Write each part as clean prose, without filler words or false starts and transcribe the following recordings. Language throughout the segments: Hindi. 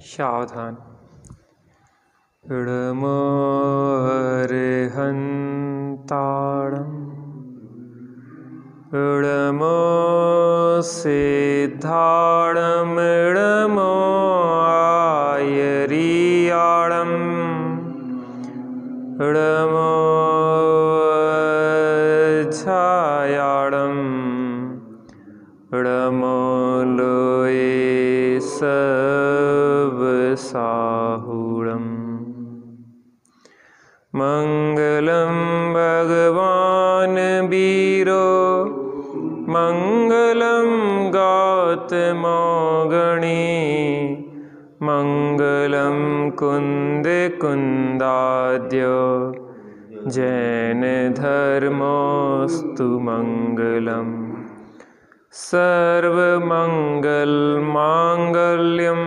सावधान। इडमो अरिहन्ताणम् इडमो सिद्धाणम् इडमो आयरियाणम् इडमो छायाणम् इडमो लोये साहुणम्। मंगलम भगवान वीरो मंगलम गौतमो गणी मंगलम कुंद कुंदाद्यो जैन धर्मोस्तु मंगलम। सर्वमंगल मांगल्यम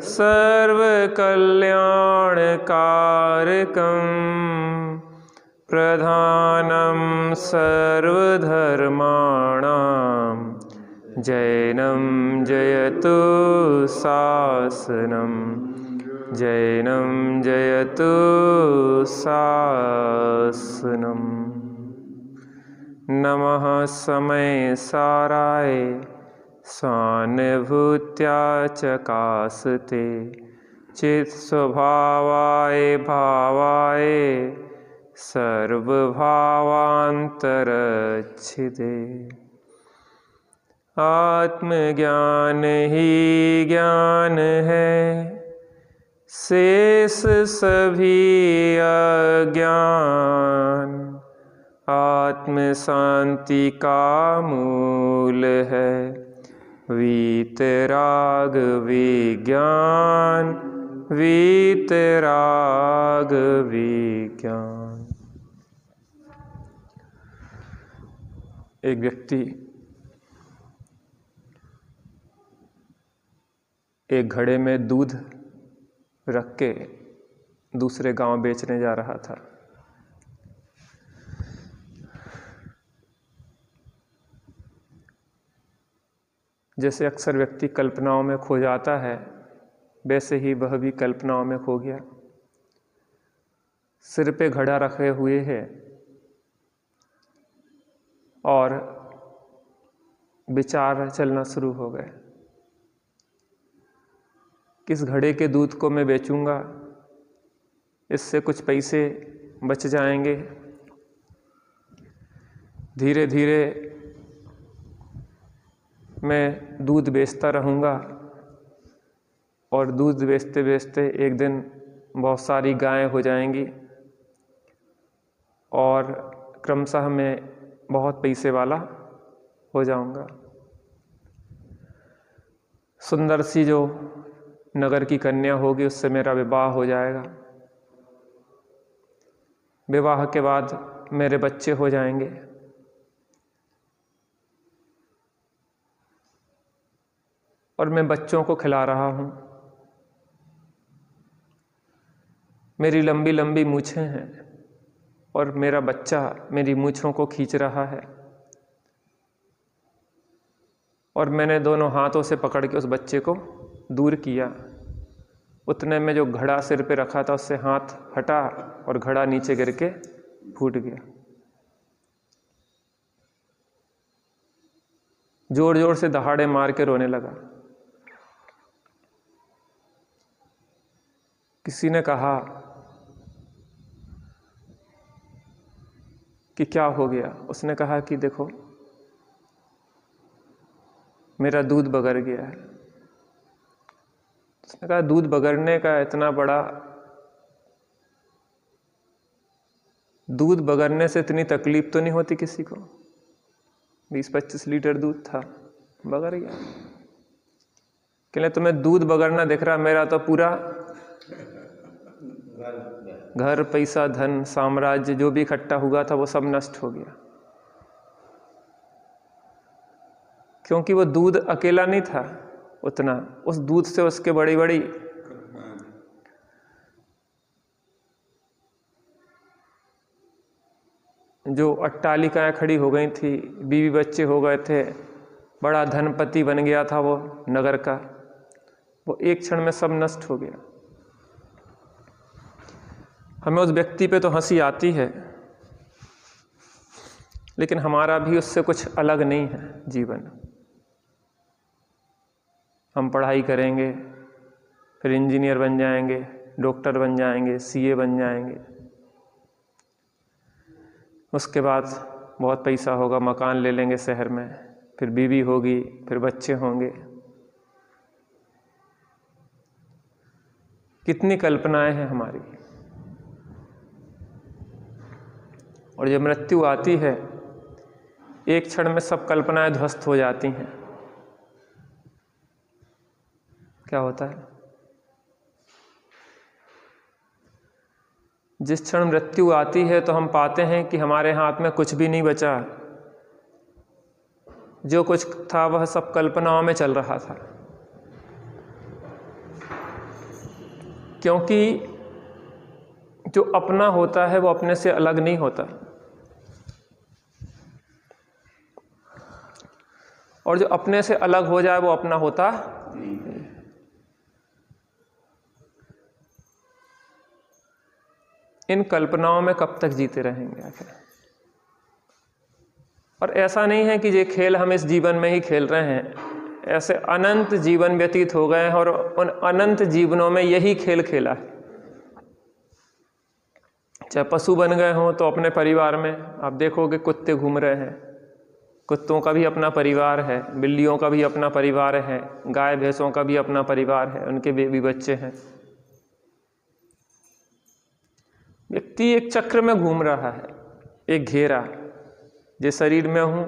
सर्वकल्याणकारकं प्रधानं सर्वधर्माणां जैनं जयतु शासनं जैनं जयतु शासनम्। नमः समय साराय स्वानुभूत्या चकासते चित् स्वभावाय भावाय सर्वभावान्तरच्छिदे। आत्मज्ञान ही ज्ञान है शेष सभी अज्ञान आत्म शांति का मूल है वीतराग विज्ञान वीतराग विज्ञान। एक व्यक्ति एक घड़े में दूध रख के दूसरे गांव बेचने जा रहा था। जैसे अक्सर व्यक्ति कल्पनाओं में खो जाता है, वैसे ही वह भी कल्पनाओं में खो गया। सिर पे घड़ा रखे हुए है और विचार चलना शुरू हो गए। किस घड़े के दूध को मैं बेचूंगा, इससे कुछ पैसे बच जाएंगे। धीरे धीरे मैं दूध बेचता रहूँगा और दूध बेचते बेचते एक दिन बहुत सारी गायें हो जाएंगी और क्रमशः मैं बहुत पैसे वाला हो जाऊँगा। सुंदर सी जो नगर की कन्या होगी उससे मेरा विवाह हो जाएगा। विवाह के बाद मेरे बच्चे हो जाएंगे। और मैं बच्चों को खिला रहा हूँ। मेरी लंबी लंबी मूछें हैं और मेरा बच्चा मेरी मूछों को खींच रहा है और मैंने दोनों हाथों से पकड़ के उस बच्चे को दूर किया। उतने में जो घड़ा सिर पे रखा था उससे हाथ हटा और घड़ा नीचे गिर के फूट गया। जोर जोर से दहाड़े मार के रोने लगा। किसी ने कहा कि क्या हो गया? उसने कहा कि देखो मेरा दूध बगर गया है। उसने कहा दूध बगरने का इतना बड़ा, दूध बगरने से इतनी तकलीफ तो नहीं होती किसी को। 20-25 लीटर दूध था, बगर गया। कहले तुम्हें दूध बगरना दिख रहा, मेरा तो पूरा घर पैसा धन साम्राज्य जो भी इकट्ठा हुआ था वो सब नष्ट हो गया। क्योंकि वो दूध अकेला नहीं था उतना, उस दूध से उसके बड़ी बड़ी जो अट्टालिकाएं खड़ी हो गई थी, बीवी बच्चे हो गए थे, बड़ा धनपति बन गया था वो नगर का। वो एक क्षण में सब नष्ट हो गया। हमें उस व्यक्ति पे तो हंसी आती है, लेकिन हमारा भी उससे कुछ अलग नहीं है जीवन। हम पढ़ाई करेंगे, फिर इंजीनियर बन जाएंगे, डॉक्टर बन जाएंगे, सीए बन जाएंगे, उसके बाद बहुत पैसा होगा, मकान ले लेंगे शहर में, फिर बीवी होगी, फिर बच्चे होंगे। कितनी कल्पनाएं हैं हमारी। और जब मृत्यु आती है, एक क्षण में सब कल्पनाएं ध्वस्त हो जाती हैं। क्या होता है? जिस क्षण मृत्यु आती है तो हम पाते हैं कि हमारे हाथ में कुछ भी नहीं बचा। जो कुछ था वह सब कल्पनाओं में चल रहा था, क्योंकि जो अपना होता है वो अपने से अलग नहीं होता, और जो अपने से अलग हो जाए वो अपना होता नहीं। इन कल्पनाओं में कब तक जीते रहेंगे आखिर? और ऐसा नहीं है कि ये खेल हम इस जीवन में ही खेल रहे हैं, ऐसे अनंत जीवन व्यतीत हो गए हैं और उन अनंत जीवनों में यही खेल खेला है। चाहे पशु बन गए हों तो अपने परिवार में आप देखोगे कुत्ते घूम रहे हैं, कुत्तों का भी अपना परिवार है, बिल्लियों का भी अपना परिवार है, गाय भैंसों का भी अपना परिवार है, उनके बेबी बच्चे हैं। व्यक्ति एक चक्र में घूम रहा है, एक घेरा। जिस शरीर में हूँ,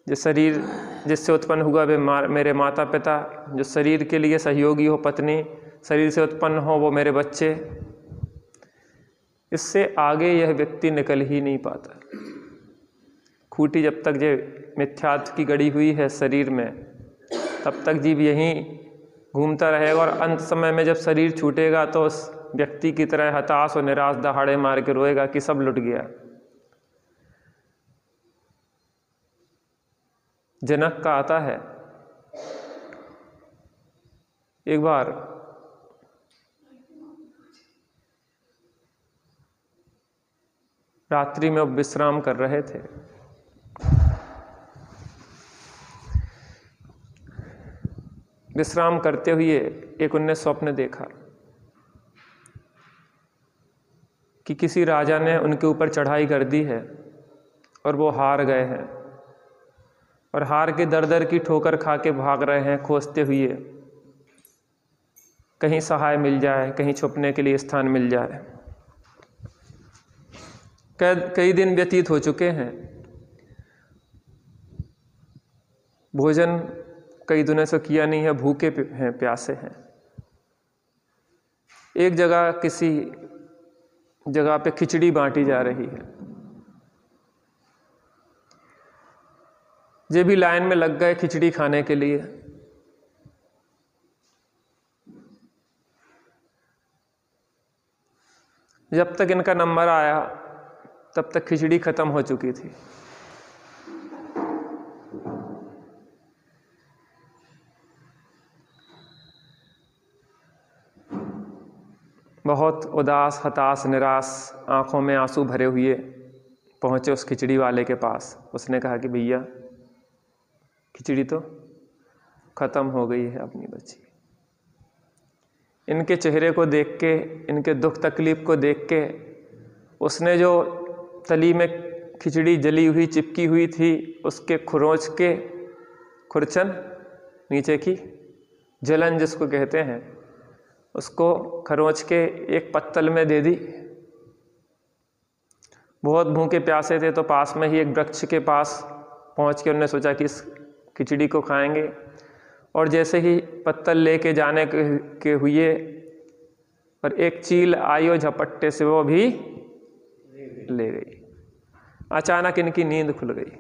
जिस शरीर जिससे उत्पन्न हुआ वे मेरे माता पिता, जो शरीर के लिए सहयोगी हो पत्नी, शरीर से उत्पन्न हो वो मेरे बच्चे, इससे आगे यह व्यक्ति निकल ही नहीं पाता। खूंटी जब तक ये मिथ्यात्व की गड़ी हुई है शरीर में, तब तक जीव यहीं घूमता रहेगा, और अंत समय में जब शरीर छूटेगा तो उस व्यक्ति की तरह हताश और निराश दहाड़े मार के रोएगा कि सब लुट गया। जनक का आता है, एक बार रात्रि में वो विश्राम कर रहे थे। विश्राम करते हुए एक उनने स्वप्न देखा कि किसी राजा ने उनके ऊपर चढ़ाई कर दी है और वो हार गए हैं, और हार के दर दर की ठोकर खा के भाग रहे हैं खोजते हुए, कहीं सहाय मिल जाए, कहीं छुपने के लिए स्थान मिल जाए। कई दिन व्यतीत हो चुके हैं, भोजन कई दिनों से किया नहीं है, भूखे हैं, प्यासे हैं। एक जगह किसी जगह पे खिचड़ी बांटी जा रही है। ये भी लाइन में लग गए खिचड़ी खाने के लिए। जब तक इनका नंबर आया तब तक खिचड़ी खत्म हो चुकी थी। बहुत उदास, हताश, निराश, आंखों में आंसू भरे हुए पहुंचे उस खिचड़ी वाले के पास। उसने कहा कि भैया खिचड़ी तो खत्म हो गई है अपनी बच्ची। इनके चेहरे को देख के, इनके दुख तकलीफ को देख के, उसने जो तली में खिचड़ी जली हुई चिपकी हुई थी उसके खुरोच के खुरचन नीचे की जलन जिसको कहते हैं, उसको खरोंच के एक पत्तल में दे दी। बहुत भूखे प्यासे थे तो पास में ही एक वृक्ष के पास पहुंच के उन्होंने सोचा कि इस खिचड़ी को खाएंगे, और जैसे ही पत्तल लेके जाने के हुए और एक चील आई और झपट्टे से वो भी ले गई। अचानक इनकी नींद खुल गई।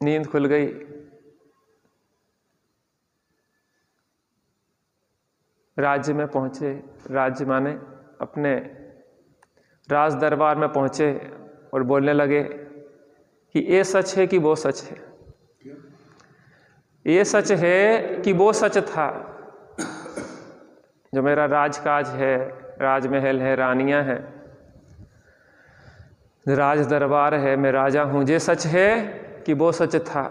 नींद खुल गई। राज्य में पहुंचे, राज्य माने अपने राज दरबार में पहुंचे और बोलने लगे कि ये सच है कि वो सच है, ये सच है कि वो सच था। जो मेरा राजकाज है, राजमहल है, रानियां हैं, राज दरबार है, मैं राजा हूं, ये सच है कि वो सच था।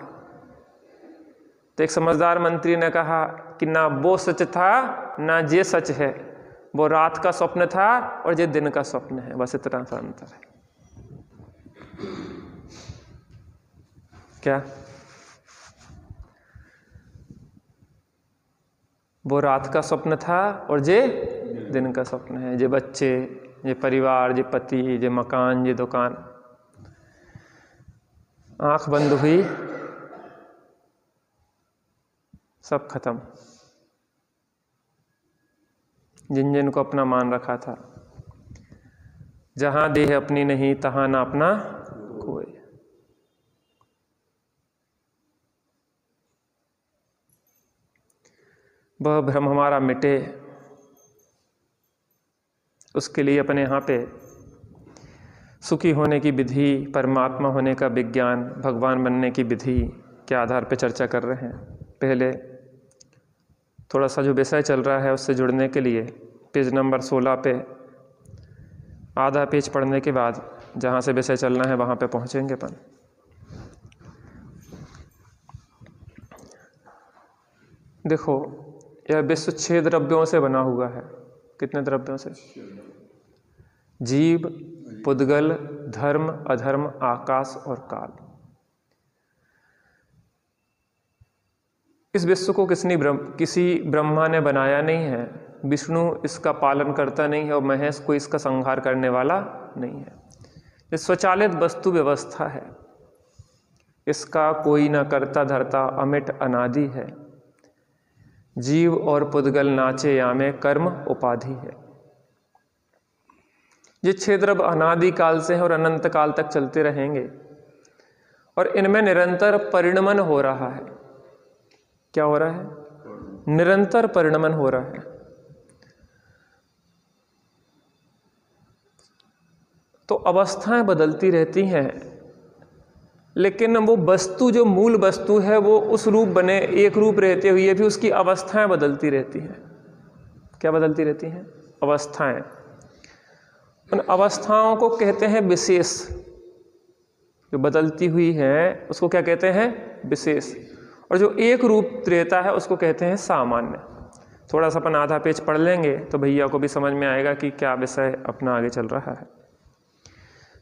तो एक समझदार मंत्री ने कहा कि ना वो सच था ना ये सच है, वो रात का स्वप्न था और ये दिन का स्वप्न है, बस इतना सा अंतर है। क्या? वो रात का स्वप्न था और ये दिन का स्वप्न है। ये बच्चे, ये परिवार, ये पति, ये मकान, ये दुकान, आंख बंद हुई, सब खत्म। जिन जिन को अपना मान रखा था, जहां देह अपनी नहीं तहां ना अपना कोई। वह भ्रम हमारा मिटे, उसके लिए अपने यहाँ पे सुखी होने की विधि, परमात्मा होने का विज्ञान, भगवान बनने की विधि के आधार पे चर्चा कर रहे हैं। पहले थोड़ा सा जो विषय चल रहा है उससे जुड़ने के लिए पेज नंबर 16 पे आधा पेज पढ़ने के बाद जहाँ से विषय चलना है वहाँ पे पहुँचेंगे अपन। देखो, यह विश्व 6 द्रव्यों से बना हुआ है। कितने द्रव्यों से? जीव, पुद्गल, धर्म, अधर्म, आकाश और काल। इस विश्व को किसी ब्रह्मा ने बनाया नहीं है, विष्णु इसका पालन करता नहीं है और महेश कोई इसका संहार करने वाला नहीं है। ये स्वचालित वस्तु व्यवस्था है, इसका कोई न करता धरता, अमिट अनादि है। जीव और पुद्गल नाचे यामे, कर्म उपाधि है। ये 6 द्रव्य अनादि काल से हैं और अनंत काल तक चलते रहेंगे और इनमें निरंतर परिणमन हो रहा है। क्या हो रहा है? निरंतर परिणमन हो रहा है। तो अवस्थाएं बदलती रहती हैं, लेकिन वो वस्तु, जो मूल वस्तु है, वो उस रूप बने एक रूप रहते हुए भी उसकी अवस्थाएं बदलती रहती हैं। क्या बदलती रहती हैं? अवस्थाएं। उन अवस्थाओं को कहते हैं विशेष। जो बदलती हुई है उसको क्या कहते हैं? विशेष। और जो एक रूप रहता है उसको कहते हैं सामान्य। थोड़ा सा अपन आधा पेज पढ़ लेंगे तो भैया को भी समझ में आएगा कि क्या विषय अपना आगे चल रहा है।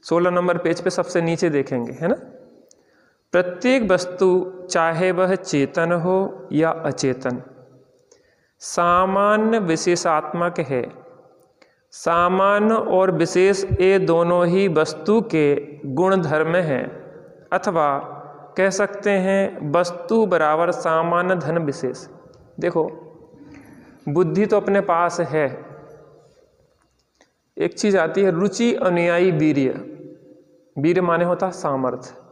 16 नंबर पेज पे सबसे नीचे देखेंगे, है ना? प्रत्येक वस्तु, चाहे वह चेतन हो या अचेतन, सामान्य विशेषात्मक है। सामान्य और विशेष ये दोनों ही वस्तु के गुण धर्म हैं, अथवा कह सकते हैं वस्तु बराबर सामान्य धन विशेष। देखो, बुद्धि तो अपने पास है, एक चीज आती है रुचि, अनुयायी, वीर्य। वीर्य माने होता सामर्थ्य।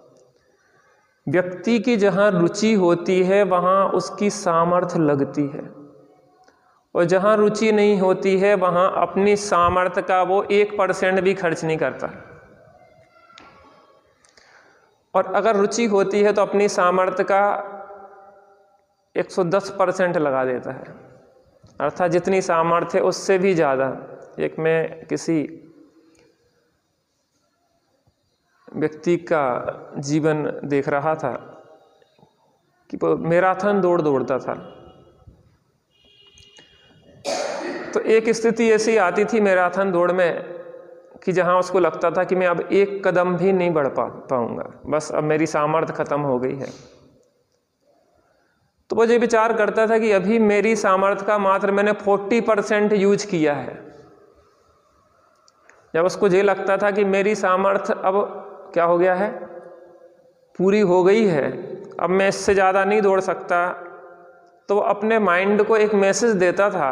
व्यक्ति की जहाँ रुचि होती है वहाँ उसकी सामर्थ्य लगती है, और जहाँ रुचि नहीं होती है वहाँ अपनी सामर्थ्य का वो 1% भी खर्च नहीं करता। और अगर रुचि होती है तो अपनी सामर्थ्य का 110% लगा देता है, अर्थात जितनी सामर्थ्य उससे भी ज़्यादा। एक मैं किसी व्यक्ति का जीवन देख रहा था कि वो मैराथन दौड़ता था। तो एक स्थिति ऐसी आती थी मैराथन दौड़ में कि जहां उसको लगता था कि मैं अब एक कदम भी नहीं बढ़ पाऊंगा, बस अब मेरी सामर्थ्य खत्म हो गई है। तो वो ये विचार करता था कि अभी मेरी सामर्थ्य का मात्र मैंने 40% यूज किया है। जब उसको ये लगता था कि मेरी सामर्थ्य अब क्या हो गया है, पूरी हो गई है, अब मैं इससे ज़्यादा नहीं दौड़ सकता, तो अपने माइंड को एक मैसेज देता था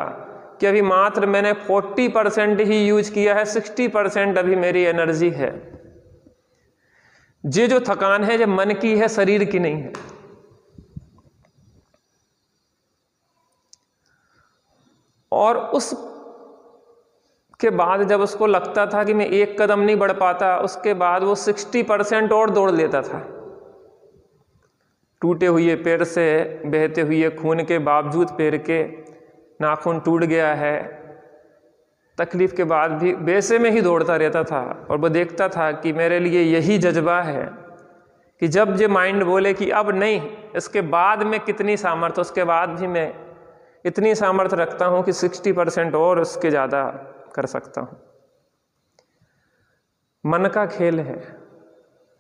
कि अभी मात्र मैंने 40% ही यूज किया है, 60% अभी मेरी एनर्जी है। ये जो थकान है, ये मन की है, शरीर की नहीं है। और उस के बाद जब उसको लगता था कि मैं एक कदम नहीं बढ़ पाता, उसके बाद वो 60% और दौड़ लेता था। टूटे हुए पैर से, बहते हुए खून के बावजूद पैर के नाखून टूट गया है, तकलीफ के बाद भी वैसे में ही दौड़ता रहता था। और वो देखता था कि मेरे लिए यही जज्बा है कि जब ये माइंड बोले कि अब नहीं, इसके बाद में कितनी सामर्थ्य, उसके बाद भी मैं इतनी सामर्थ्य रखता हूँ कि 60% और उसके ज़्यादा कर सकता हूँ। मन का खेल है।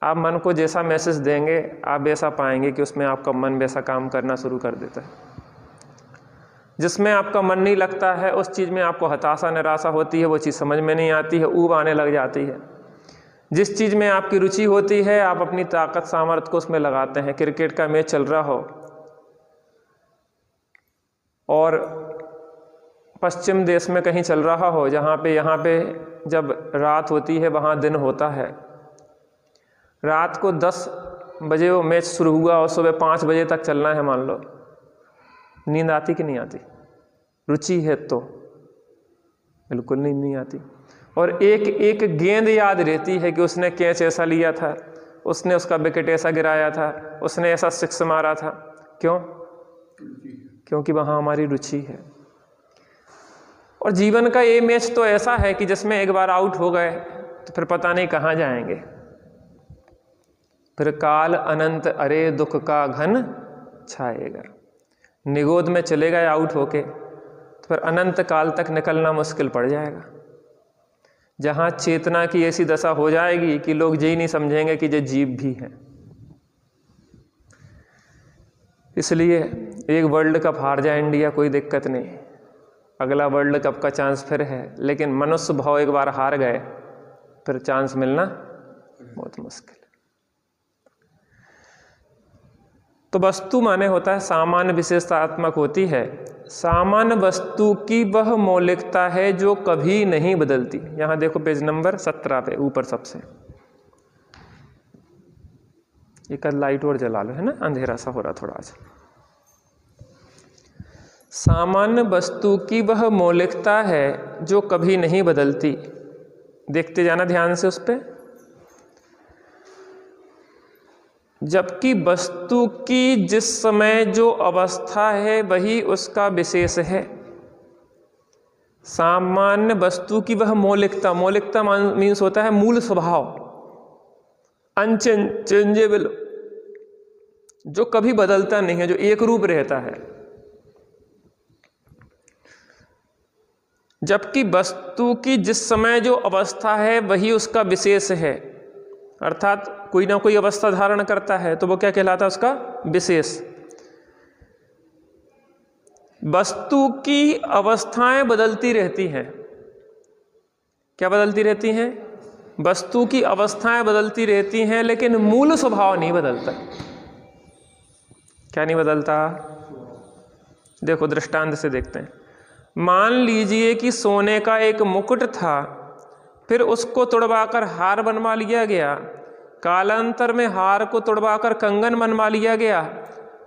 आप मन को जैसा मैसेज देंगे आप वैसा पाएंगे कि उसमें आपका मन वैसा काम करना शुरू कर देता है। जिसमें आपका मन नहीं लगता है उस चीज़ में आपको हताशा निराशा होती है, वो चीज़ समझ में नहीं आती है, ऊब आने लग जाती है। जिस चीज़ में आपकी रुचि होती है आप अपनी ताकत सामर्थ्य को उसमें लगाते हैं। क्रिकेट का मैच चल रहा हो और पश्चिम देश में कहीं चल रहा हो, जहाँ पे यहाँ पे जब रात होती है वहाँ दिन होता है, रात को 10 बजे वो मैच शुरू हुआ और सुबह 5 बजे तक चलना है मान लो, नींद आती कि नहीं आती? रुचि है तो बिल्कुल नहीं आती। और एक एक गेंद याद रहती है कि उसने कैच ऐसा लिया था, उसने उसका विकेट ऐसा गिराया था, उसने ऐसा सिक्स मारा था। क्यों? क्योंकि वहाँ हमारी रुचि है। और जीवन का ये मैच तो ऐसा है कि जिसमें एक बार आउट हो गए तो फिर पता नहीं कहाँ जाएंगे। फिर काल अनंत अरे दुख का घन छाएगा। निगोद में चले गए आउट होके तो फिर अनंत काल तक निकलना मुश्किल पड़ जाएगा, जहाँ चेतना की ऐसी दशा हो जाएगी कि लोग यही नहीं समझेंगे कि ये जीव भी है। इसलिए एक वर्ल्ड कप हार जाए इंडिया कोई दिक्कत नहीं, अगला वर्ल्ड कप का चांस फिर है। लेकिन मनुष्य भाव एक बार हार गए फिर चांस मिलना बहुत मुश्किल है। तो वस्तु माने होता है सामान्य विशेषतात्मक होती है। सामान्य वस्तु की वह मौलिकता है जो कभी नहीं बदलती। यहां देखो पेज नंबर 17 पे ऊपर सबसे। एक लाइट और जला लो, है ना, अंधेरा सा हो रहा थोड़ा आज। सामान्य वस्तु की वह मौलिकता है जो कभी नहीं बदलती। देखते जाना ध्यान से उस पे। जबकि वस्तु की जिस समय जो अवस्था है वही उसका विशेष है। सामान्य वस्तु की वह मौलिकता, मौलिकता मीन्स होता है मूल स्वभाव, अनचेंजेबल, जो कभी बदलता नहीं है, जो एक रूप रहता है। जबकि वस्तु की जिस समय जो अवस्था है वही उसका विशेष है, अर्थात कोई ना कोई अवस्था धारण करता है तो वो क्या कहलाता है? उसका विशेष। वस्तु की अवस्थाएं बदलती रहती हैं। क्या बदलती रहती हैं? वस्तु की अवस्थाएं बदलती रहती हैं, लेकिन मूल स्वभाव नहीं बदलता। क्या नहीं बदलता? देखो दृष्टांत से देखते हैं। मान लीजिए कि सोने का एक मुकुट था, फिर उसको तुड़वाकर हार बनवा लिया गया, कालांतर में हार को तुड़वाकर कंगन बनवा लिया गया।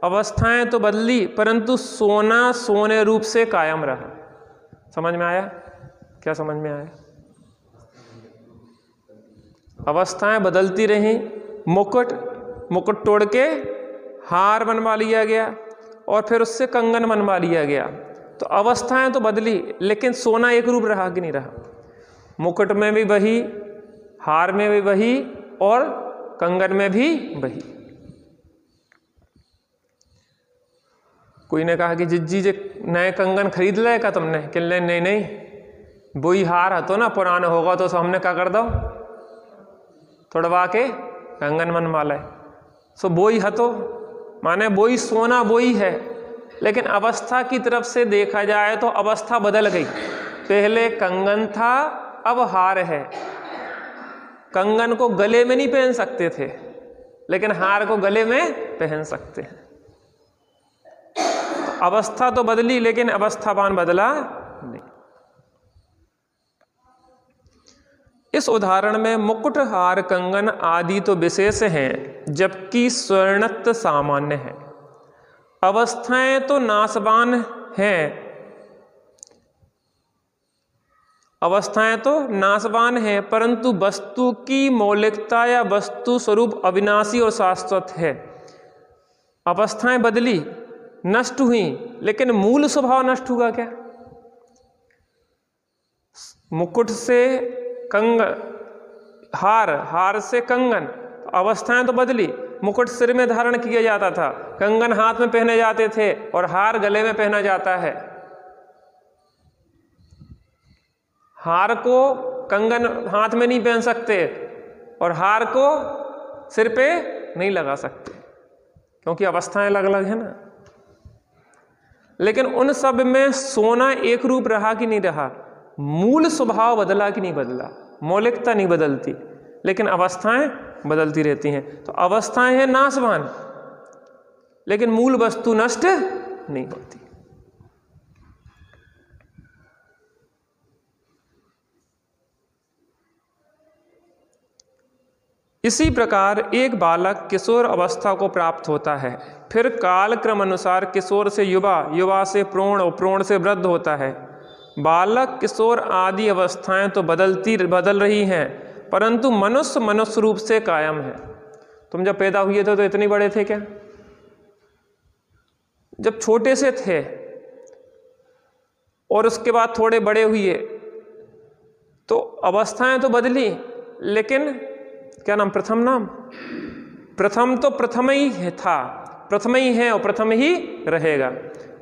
अवस्थाएं तो बदली परंतु सोना सोने रूप से कायम रहा। समझ में आया? क्या समझ में आया? अवस्थाएं बदलती रहीं, मुकुट तोड़ के हार बनवा लिया गया और फिर उससे कंगन बनवा लिया गया। तो अवस्थाएं तो बदली लेकिन सोना एक रूप रहा कि नहीं रहा? मुकुट में भी वही, हार में भी वही और कंगन में भी वही। कोई ने कहा कि जिज्जी जे नए कंगन खरीद ले का तुमने? कि नहीं, वही हार हतो ना, पुराना होगा तो हमने क्या कर दो, तोड़वा के कंगन बनवा ले। सो वही हतो माने वही सोना वही है, लेकिन अवस्था की तरफ से देखा जाए तो अवस्था बदल गई। पहले कंगन था, अब हार है। कंगन को गले में नहीं पहन सकते थे, लेकिन हार को गले में पहन सकते हैं। तो अवस्था तो बदली लेकिन अवस्थावान बदला नहीं। इस उदाहरण में मुकुट, हार, कंगन आदि तो विशेष हैं, जबकि स्वर्णत्व सामान्य है। अवस्थाएं तो नाशवान हैं, अवस्थाएं तो नाशवान है, परंतु वस्तु की मौलिकता या वस्तु स्वरूप अविनाशी और शाश्वत है। अवस्थाएं बदली, नष्ट हुई, लेकिन मूल स्वभाव नष्ट हुआ क्या? मुकुट से कंगन, हार से कंगन, अवस्थाएं तो बदली। मुकुट सिर में धारण किया जाता था, कंगन हाथ में पहने जाते थे और हार गले में पहना जाता है। हार को कंगन हाथ में नहीं पहन सकते और हार को सिर पे नहीं लगा सकते, क्योंकि अवस्थाएं अलग अलग है ना। लेकिन उन सब में सोना एक रूप रहा कि नहीं रहा, मूल स्वभाव बदला कि नहीं बदला, मौलिकता नहीं बदलती, लेकिन अवस्थाएं बदलती रहती हैं। तो अवस्थाएं हैं नाशवान, लेकिन मूल वस्तु नष्ट नहीं होती। इसी प्रकार एक बालक किशोर अवस्था को प्राप्त होता है, फिर काल क्रम अनुसार किशोर से युवा, युवा से प्रौढ़ और प्रौढ़ से वृद्ध होता है। बालक, किशोर आदि अवस्थाएं तो बदल रही हैं, परंतु मनुष्य रूप से कायम है। तुम जब पैदा हुए थे तो इतने बड़े थे क्या? जब छोटे से थे और उसके बाद थोड़े बड़े हुए तो अवस्थाएं तो बदली, लेकिन क्या नाम, प्रथम तो प्रथम ही था, प्रथम ही है और प्रथम ही रहेगा।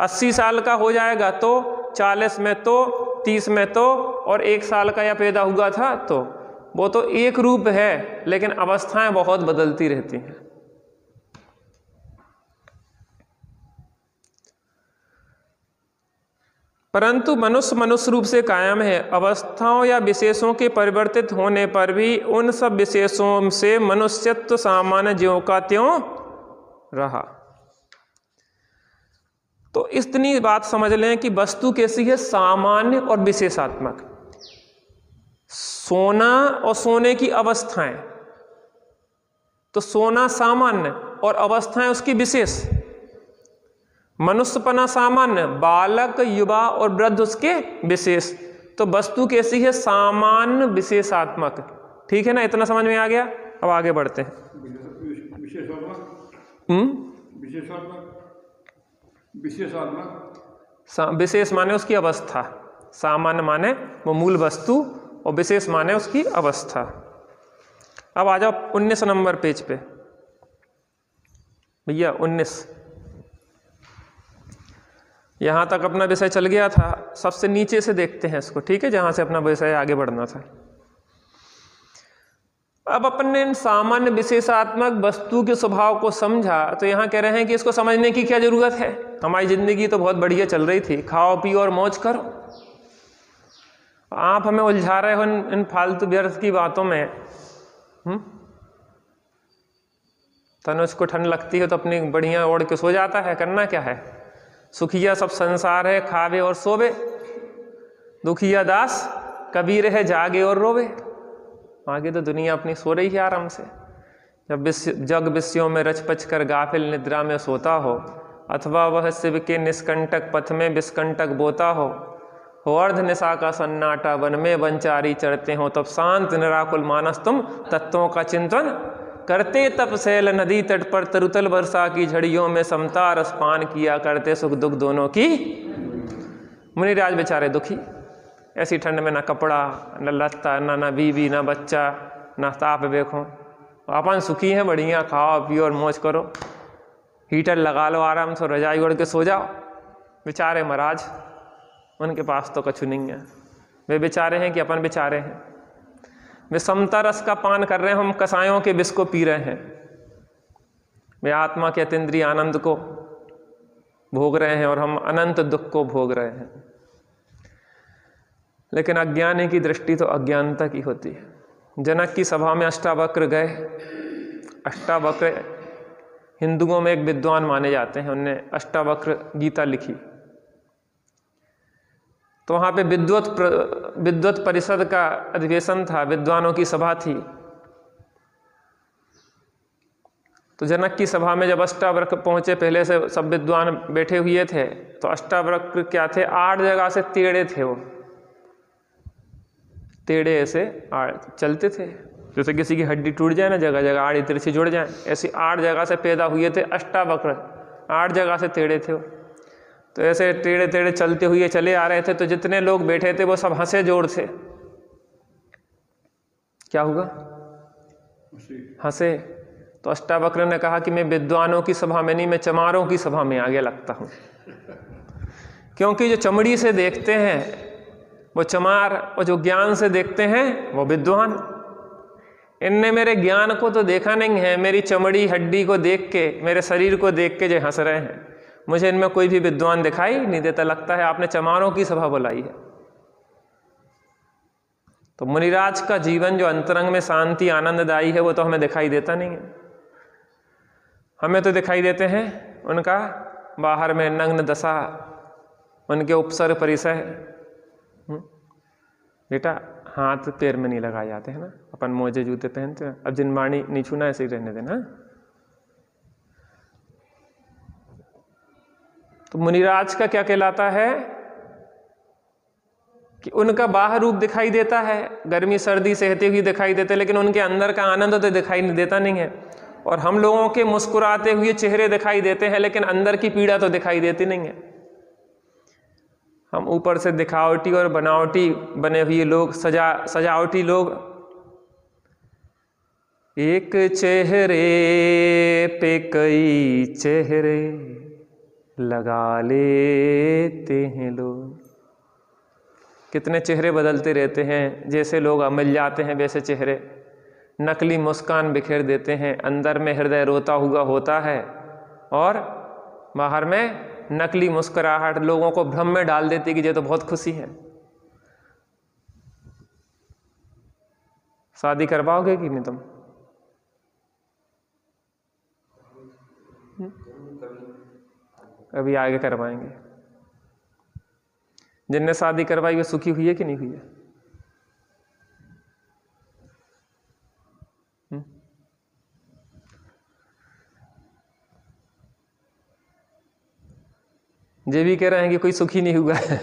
80 साल का हो जाएगा तो 40 में तो 30 में तो, और 1 साल का या पैदा हुआ था तो वो तो एक रूप है, लेकिन अवस्थाएं बहुत बदलती रहती हैं। परंतु मनुष्य रूप से कायम है। अवस्थाओं या विशेषों के परिवर्तित होने पर भी उन सब विशेषों से मनुष्यत्व सामान्य ज्यों का त्यों रहा। तो इतनी बात समझ लें कि वस्तु कैसी है, सामान्य और विशेषात्मक। सोना और सोने की अवस्थाएं, तो सोना सामान्य और अवस्थाएं उसकी विशेष। मनुष्यपना सामान्य, बालक, युवा और वृद्ध उसके विशेष। तो वस्तु कैसी है, सामान्य विशेषात्मक। ठीक है ना, इतना समझ में आ गया। अब आगे बढ़ते हैं। विशेष माने उसकी अवस्था, सामान्य माने वो मूल वस्तु और विशेष माने उसकी अवस्था। अब आ जाओ 19 नंबर पेज पे भैया, 19। यहाँ तक अपना विषय चल गया था, सबसे नीचे से देखते हैं इसको, ठीक है, जहाँ से अपना विषय आगे बढ़ना था। अब अपन ने इन सामान्य विशेषात्मक वस्तु के स्वभाव को समझा, तो यहाँ कह रहे हैं कि इसको समझने की क्या जरूरत है। हमारी जिंदगी तो बहुत बढ़िया चल रही थी, खाओ पियो और मौज करो। आप हमें उलझा रहे हो इन फालतू व्यर्थ की बातों में। तनुज को ठंड लगती है तो अपनी बढ़िया ओढ़ के सो जाता है, करना क्या है। सुखिया सब संसार है, खावे और सोवे, दुखिया दास कबीर है, जागे और रोवे। आगे तो दुनिया अपनी सो रही है आराम से। जब जग विषयों में रचपच कर गाफिल निद्रा में सोता हो, अथवा वह शिव के निष्कंटक पथ में विस्कंटक बोता हो अर्ध निशा का सन्नाटा वन में वनचारी चढ़ते हो, तब शांत निराकुल मानस तुम तत्वों का चिंतन करते, तप शैल नदी तट पर तरुतल वर्षा की झड़ियों में समता रस पान किया करते, सुख दुख दोनों की। मुनिराज बेचारे दुखी, ऐसी ठंड में ना कपड़ा न लत्ता, ना बीवी, ना बच्चा, ना ताप देखो। अपन सुखी हैं, बढ़िया खाओ पियो और मौज करो, हीटर लगा लो आराम से, रजाई ओढ़ के सो जाओ। बेचारे महाराज, उनके पास तो कछु नहीं है। वे बेचारे हैं कि अपन बेचारे हैं। वे समता रस का पान कर रहे हैं, हम कसायों के विष को पी रहे हैं। वे आत्मा के अतीन्द्रिय आनंद को भोग रहे हैं और हम अनंत दुख को भोग रहे हैं। लेकिन अज्ञानी की दृष्टि तो अज्ञानता की होती है। जनक की सभा में अष्टावक्र गए। अष्टावक्र हिंदुओं में एक विद्वान माने जाते हैं, उनने अष्टावक्र गीता लिखी। तो वहाँ पे विद्वत परिषद का अधिवेशन था, विद्वानों की सभा थी। तो जनक की सभा में जब अष्टावक्र पहुँचे, पहले से सब विद्वान बैठे हुए थे, तो अष्टावक्र क्या थे, 8 जगह से टेढ़े थे वो। टेढ़े ऐसे चलते थे, जैसे किसी की हड्डी टूट जाए ना, जगह जगह आड़ी तिरछी जुड़ जाए, ऐसी 8 जगह से पैदा हुए थे अष्टावक्र, 8 जगह से टेढ़े थे। तो ऐसे टेढ़े टेढ़े चलते हुए चले आ रहे थे, तो जितने लोग बैठे थे वो सब हंसे जोर से। क्या हुआ? हंसे। तो अष्टावक्र ने कहा कि मैं विद्वानों की सभा में नहीं, मैं चमारों की सभा में आगे लगता हूँ। क्योंकि जो चमड़ी से देखते हैं वो चमार, और जो ज्ञान से देखते हैं वो विद्वान। इनने मेरे ज्ञान को तो देखा नहीं है, मेरी चमड़ी हड्डी को देख के, मेरे शरीर को देख के जो हंस रहे हैं। मुझे इनमें कोई भी विद्वान दिखाई नहीं देता। लगता है आपने चमारों की सभा बुलाई है। तो मुनिराज का जीवन जो अंतरंग में शांति आनंददायी है वो तो हमें दिखाई देता नहीं है। हमें तो दिखाई देते हैं उनका बाहर में नग्न दशा, उनके उपसर्ग परिसर। बेटा हाथ पैर में नहीं लगाए जाते हैं ना, अपन मोजे जूते पहनते हैं। अब जिनवाणी नहीं छूना, ऐसे ही रहने देना। तो मुनिराज का क्या कहलाता है कि उनका बाहर रूप दिखाई देता है, गर्मी सर्दी सहते हुए दिखाई देते, लेकिन उनके अंदर का आनंद तो दिखाई नहीं देता नहीं है। और हम लोगों के मुस्कुराते हुए चेहरे दिखाई देते हैं, लेकिन अंदर की पीड़ा तो दिखाई देती नहीं है। हम ऊपर से दिखावटी और बनावटी बने हुए लोग, सजावटी लोग। एक चेहरे पे कई चेहरे लगा लेते हैं लोग। कितने चेहरे बदलते रहते हैं, जैसे लोग मिल जाते हैं वैसे चेहरे। नकली मुस्कान बिखेर देते हैं, अंदर में हृदय रोता हुआ होता है और बाहर में नकली मुस्कुराहट लोगों को भ्रम में डाल देती है कि ये तो बहुत खुशी है। शादी करवाओगे कि नहीं तुम? अभी आगे करवाएंगे। जिनने शादी करवाई वो सुखी हुई है कि नहीं हुई है? ये भी कह रहे हैं कि कोई सुखी नहीं हुआ है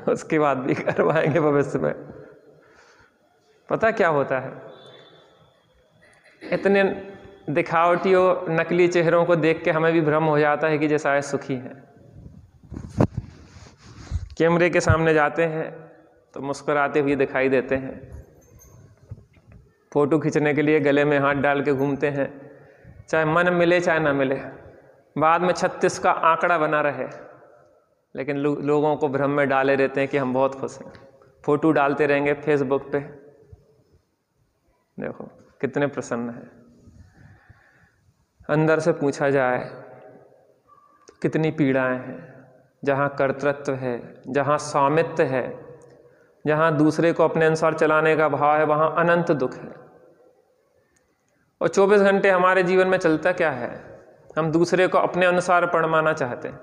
उसके बाद भी करवाएंगे भविष्य में। पता क्या होता है, इतने दिखावटी और नकली चेहरों को देख के हमें भी भ्रम हो जाता है कि जैसा शायद सुखी हैं। कैमरे के सामने जाते हैं तो मुस्कुराते हुए दिखाई देते हैं, फोटो खींचने के लिए गले में हाथ डाल के घूमते हैं, चाहे मन मिले चाहे ना मिले, बाद में 36 का आंकड़ा बना रहे, लेकिन लोगों को भ्रम में डाले रहते हैं कि हम बहुत खुश हैं। फोटो डालते रहेंगे फेसबुक पे, देखो कितने प्रसन्न हैं। अंदर से पूछा जाए तो कितनी पीड़ाएं हैं। जहाँ कर्तृत्व है, जहाँ स्वामित्व है, जहाँ दूसरे को अपने अनुसार चलाने का भाव है, वहाँ अनंत दुख है। और 24 घंटे हमारे जीवन में चलता क्या है, हम दूसरे को अपने अनुसार परमाना चाहते हैं।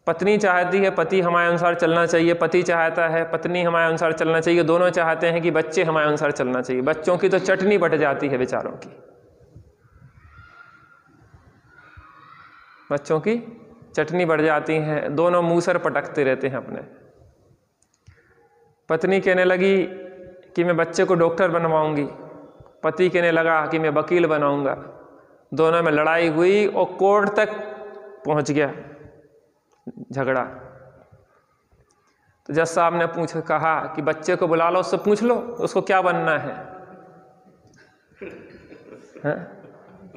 पत्नी चाहती है पति हमारे अनुसार चलना चाहिए, पति चाहता है पत्नी हमारे अनुसार चलना चाहिए, दोनों चाहते हैं कि बच्चे हमारे अनुसार चलना चाहिए। बच्चों की तो चटनी बट जाती है बेचारों की, बच्चों की चटनी बढ़ जाती है, दोनों मुंह सर पटकते रहते हैं अपने। पत्नी कहने लगी कि मैं बच्चे को डॉक्टर बनवाऊंगी, पति कहने लगा कि मैं वकील बनाऊंगा। दोनों में लड़ाई हुई और कोर्ट तक पहुंच गया झगड़ा। तो जज साहब ने कहा कि बच्चे को बुला लो, उससे पूछ लो उसको क्या बनना है,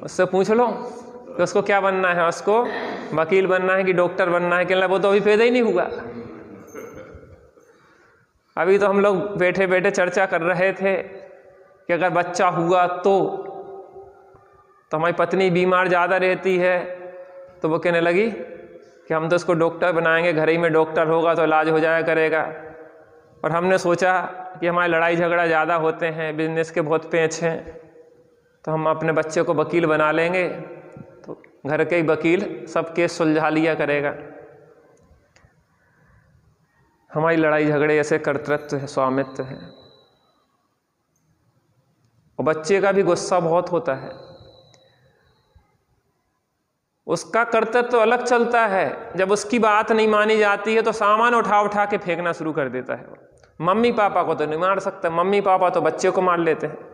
उससे पूछ लो कि उसको क्या बनना है, उसको वकील बनना है कि डॉक्टर बनना है। कहना वो तो अभी पैदा ही नहीं हुआ। अभी तो हम लोग बैठे बैठे चर्चा कर रहे थे कि अगर बच्चा हुआ तो हमारी पत्नी बीमार ज़्यादा रहती है, तो वो कहने लगी कि हम तो उसको डॉक्टर बनाएंगे, घर ही में डॉक्टर होगा तो इलाज हो जाया करेगा। और हमने सोचा कि हमारे लड़ाई झगड़ा ज़्यादा होते हैं, बिजनेस के बहुत पेच हैं, तो हम अपने बच्चे को वकील बना लेंगे, तो घर के ही वकील सब केस सुलझा लिया करेगा। हमारी लड़ाई झगड़े ऐसे कर्तृत्व है, स्वामित्व है। और बच्चे का भी गुस्सा बहुत होता है, उसका कर्तव्य तो अलग चलता है। जब उसकी बात नहीं मानी जाती है तो सामान उठा उठा के फेंकना शुरू कर देता है। मम्मी पापा को तो नहीं मार सकता, मम्मी पापा तो बच्चे को मार लेते हैं।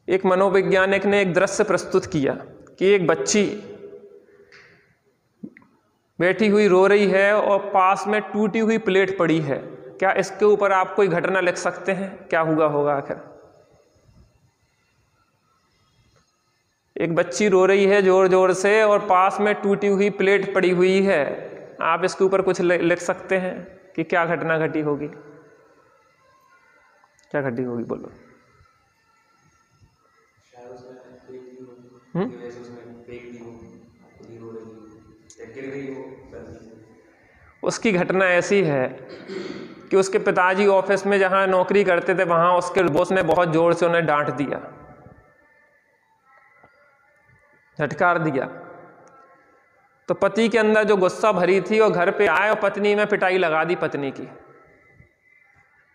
एक मनोवैज्ञानिक ने एक दृश्य प्रस्तुत किया कि एक बच्ची बैठी हुई रो रही है और पास में टूटी हुई प्लेट पड़ी है। क्या इसके ऊपर आप कोई घटना लिख सकते हैं? क्या हुआ होगा आखिर? एक बच्ची रो रही है जोर जोर से और पास में टूटी हुई प्लेट पड़ी हुई है। आप इसके ऊपर कुछ लिख सकते हैं कि क्या घटना घटी होगी? क्या घटी होगी बोलो? उसकी घटना ऐसी है कि उसके पिताजी ऑफिस में जहां नौकरी करते थे वहां उसके बॉस ने बहुत जोर से उन्हें डांट दिया, झटकार दिया। तो पति के अंदर जो गुस्सा भरी थी वो घर पे आए और पत्नी में पिटाई लगा दी पत्नी की।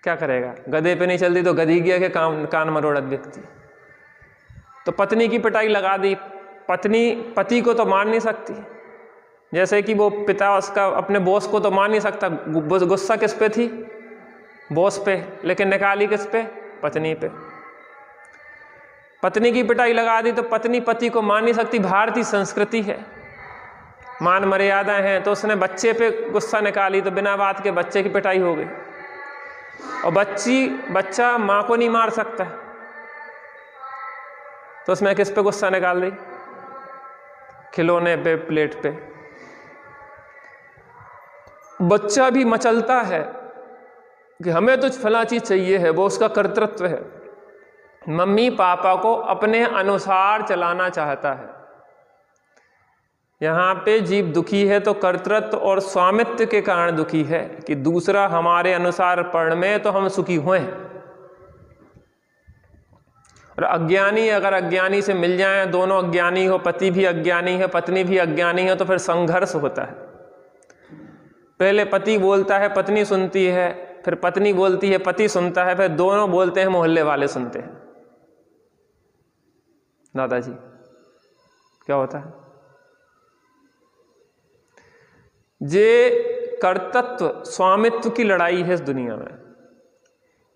क्या करेगा? गधे पे नहीं चलती तो गधी गया के कान मरोड़त व्यक्ति। तो पत्नी की पिटाई लगा दी। पत्नी पति को तो मार नहीं सकती, जैसे कि वो पिता उसका अपने बॉस को तो मार नहीं सकता। गुस्सा किस पे थी? बॉस पे। लेकिन निकाली किस पे? पत्नी पे। पत्नी की पिटाई लगा दी तो पत्नी पति को मार नहीं सकती। भारतीय संस्कृति है, मान मर्यादा है। तो उसने बच्चे पे गुस्सा निकाली तो बिना बात के बच्चे की पिटाई हो गई। और बच्चा माँ को नहीं मार सकता, तो उसमें किस पे गुस्सा निकाल दी? खिलौने पे, प्लेट पे। बच्चा भी मचलता है कि हमें तो फला चीज चाहिए है, वो उसका कर्तृत्व है। मम्मी पापा को अपने अनुसार चलाना चाहता है। यहाँ पे जीव दुखी है तो कर्तृत्व और स्वामित्व के कारण दुखी है कि दूसरा हमारे अनुसार पढ़ तो हम सुखी हुए। और अज्ञानी अगर अज्ञानी से मिल जाए, दोनों अज्ञानी हो, पति भी अज्ञानी है पत्नी भी अज्ञानी है, तो फिर संघर्ष होता है। पहले पति बोलता है पत्नी सुनती है, फिर पत्नी बोलती है पति सुनता है, फिर दोनों बोलते हैं मोहल्ले वाले सुनते हैं। दादाजी क्या होता है? ये कर्तृत्व स्वामित्व की लड़ाई है इस दुनिया में।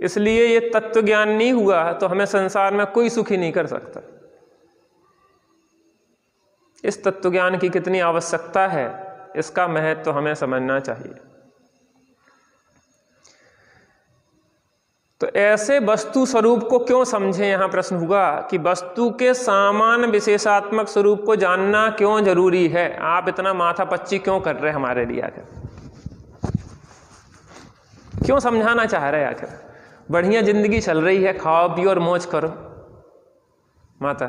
इसलिए ये तत्व ज्ञान नहीं हुआ तो हमें संसार में कोई सुखी नहीं कर सकता। इस तत्व ज्ञान की कितनी आवश्यकता है, इसका महत्व तो हमें समझना चाहिए। तो ऐसे वस्तु स्वरूप को क्यों समझें? यहां प्रश्न हुआ कि वस्तु के सामान विशेषात्मक स्वरूप को जानना क्यों जरूरी है? आप इतना माथा पच्ची क्यों कर रहे हैं हमारे लिए? आखिर क्यों समझाना चाह रहे हैं? आखिर बढ़िया जिंदगी चल रही है, खाओ पियो और मौज करो। माता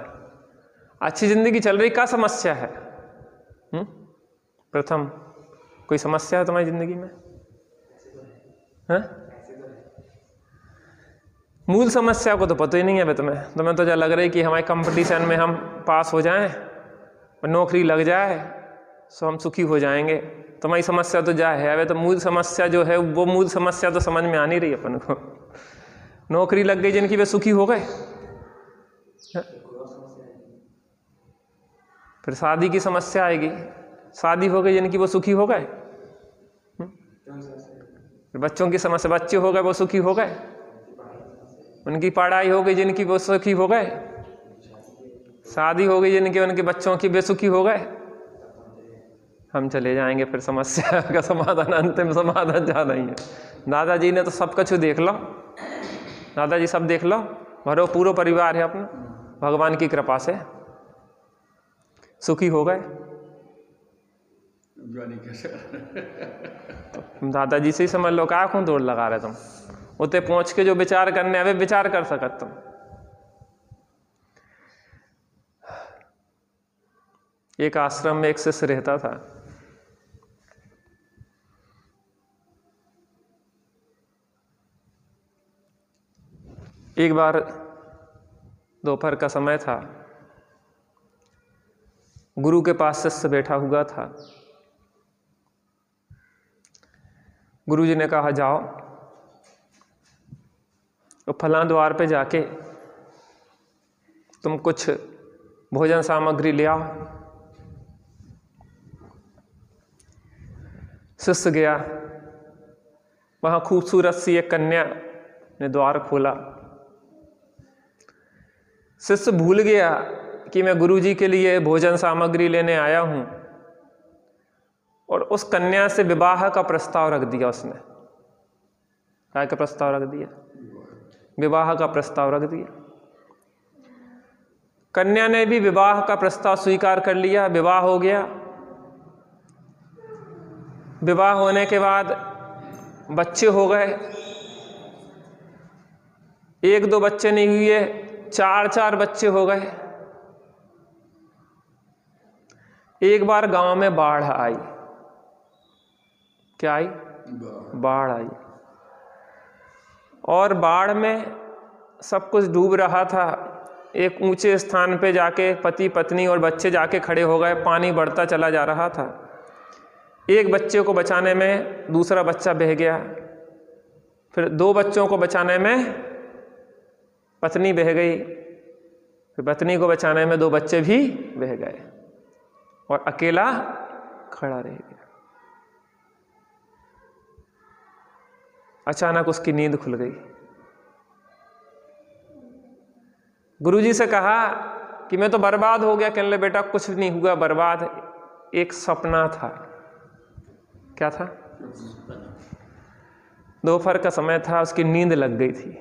अच्छी जिंदगी चल रही, क्या समस्या है? प्रथम कोई समस्या है तुम्हारी जिंदगी में? है? मूल समस्या को तो पता ही नहीं है तुम्हें तो क्या लग रही कि हमारे कंपटीशन में हम पास हो जाएं और नौकरी लग जाए तो हम सुखी हो जाएंगे। तुम्हारी समस्या तो जा है। तो मूल समस्या जो है वो मूल समस्या तो समझ में आ नहीं रही अपन को। नौकरी लग गई जिनकी वे सुखी हो गए, फिर शादी की समस्या आएगी। शादी हो गई जिनकी वो सुखी हो गए, बच्चों की समस्या, बच्चे हो गए वो सुखी हो गए। उनकी पढ़ाई हो गई जिनकी वो सुखी हो गए। शादी हो गई जिनकी, उनके बच्चों की बेसुखी हो गए। हम चले जाएंगे फिर समस्या का समाधान, अंतिम समाधान ज्यादा ही है। दादाजी ने तो सब कुछ देख लो, दादाजी सब देख लो, भरो पूरा परिवार है अपना, भगवान की कृपा से सुखी हो गए। दादाजी से ही समझ लो, क्या खून दौड़ लगा रहे तुम? उते पहुंच के जो विचार करने अवे विचार कर सकत तुम। एक आश्रम में एक शिष्य रहता था। एक बार दोपहर का समय था, गुरु के पास शिष्य बैठा हुआ था। गुरुजी ने कहा जाओ तो फलां द्वार पे जाके तुम कुछ भोजन सामग्री ले आओ। शिष्य गया, वहां खूबसूरत सी एक कन्या ने द्वार खोला। शिष्य भूल गया कि मैं गुरुजी के लिए भोजन सामग्री लेने आया हूं, और उस कन्या से विवाह का प्रस्ताव रख दिया उसने। क्या का प्रस्ताव रख दिया? विवाह का प्रस्ताव रख दिया। कन्या ने भी विवाह का प्रस्ताव स्वीकार कर लिया, विवाह हो गया। विवाह होने के बाद बच्चे हो गए। 1-2 बच्चे नहीं हुए, 4-4 बच्चे हो गए। एक बार गांव में बाढ़ आई। क्या आई? बाढ़ आई। और बाढ़ में सब कुछ डूब रहा था। एक ऊंचे स्थान पे जाके पति पत्नी और बच्चे जाके खड़े हो गए। पानी बढ़ता चला जा रहा था। एक बच्चे को बचाने में दूसरा बच्चा बह गया, फिर 2 बच्चों को बचाने में पत्नी बह गई, फिर पत्नी को बचाने में 2 बच्चे भी बह गए, और अकेला खड़ा रह गया। अचानक उसकी नींद खुल गई। गुरुजी से कहा कि मैं तो बर्बाद हो गया। कहने लगे बेटा कुछ नहीं हुआ बर्बाद, एक सपना था। क्या था? दोपहर का समय था, उसकी नींद लग गई थी,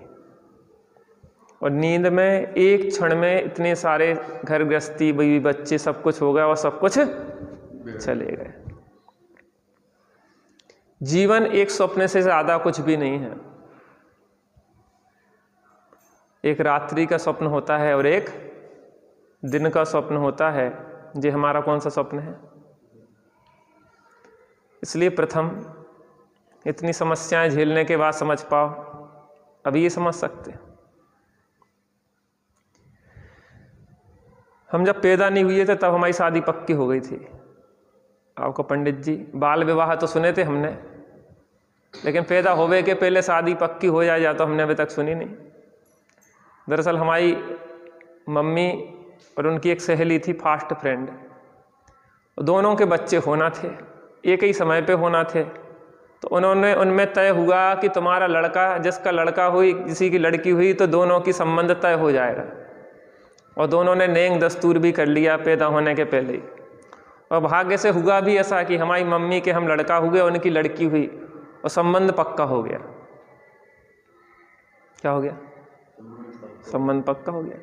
और नींद में एक क्षण में इतने सारे घर गृहस्थी बीवी बच्चे सब कुछ हो गया और सब कुछ चले गए। जीवन एक स्वप्न से ज्यादा कुछ भी नहीं है। एक रात्रि का स्वप्न होता है और एक दिन का स्वप्न होता है। ये हमारा कौन सा स्वप्न है? इसलिए प्रथम इतनी समस्याएं झेलने के बाद समझ पाओ, अभी ये समझ सकते। हम जब पैदा नहीं हुए थे तब हमारी शादी पक्की हो गई थी। आपको पंडित जी बाल विवाह तो सुने थे हमने, लेकिन पैदा होने के पहले शादी पक्की हो जाए तो हमने अभी तक सुनी नहीं। दरअसल हमारी मम्मी और उनकी एक सहेली थी, फास्ट फ्रेंड, दोनों के बच्चे होना थे, एक ही समय पे होना थे। तो उन्होंने उनमें तय हुआ कि तुम्हारा लड़का, जिसका लड़का हुई किसी की लड़की हुई तो दोनों की संबंध तय हो जाएगा। और दोनों ने नेंग दस्तूर भी कर लिया पैदा होने के पहले ही। और भाग्य से हुआ भी ऐसा कि हमारी मम्मी के हम लड़का हुए, उनकी लड़की हुई, और संबंध पक्का हो गया। क्या हो गया? संबंध पक्का हो गया।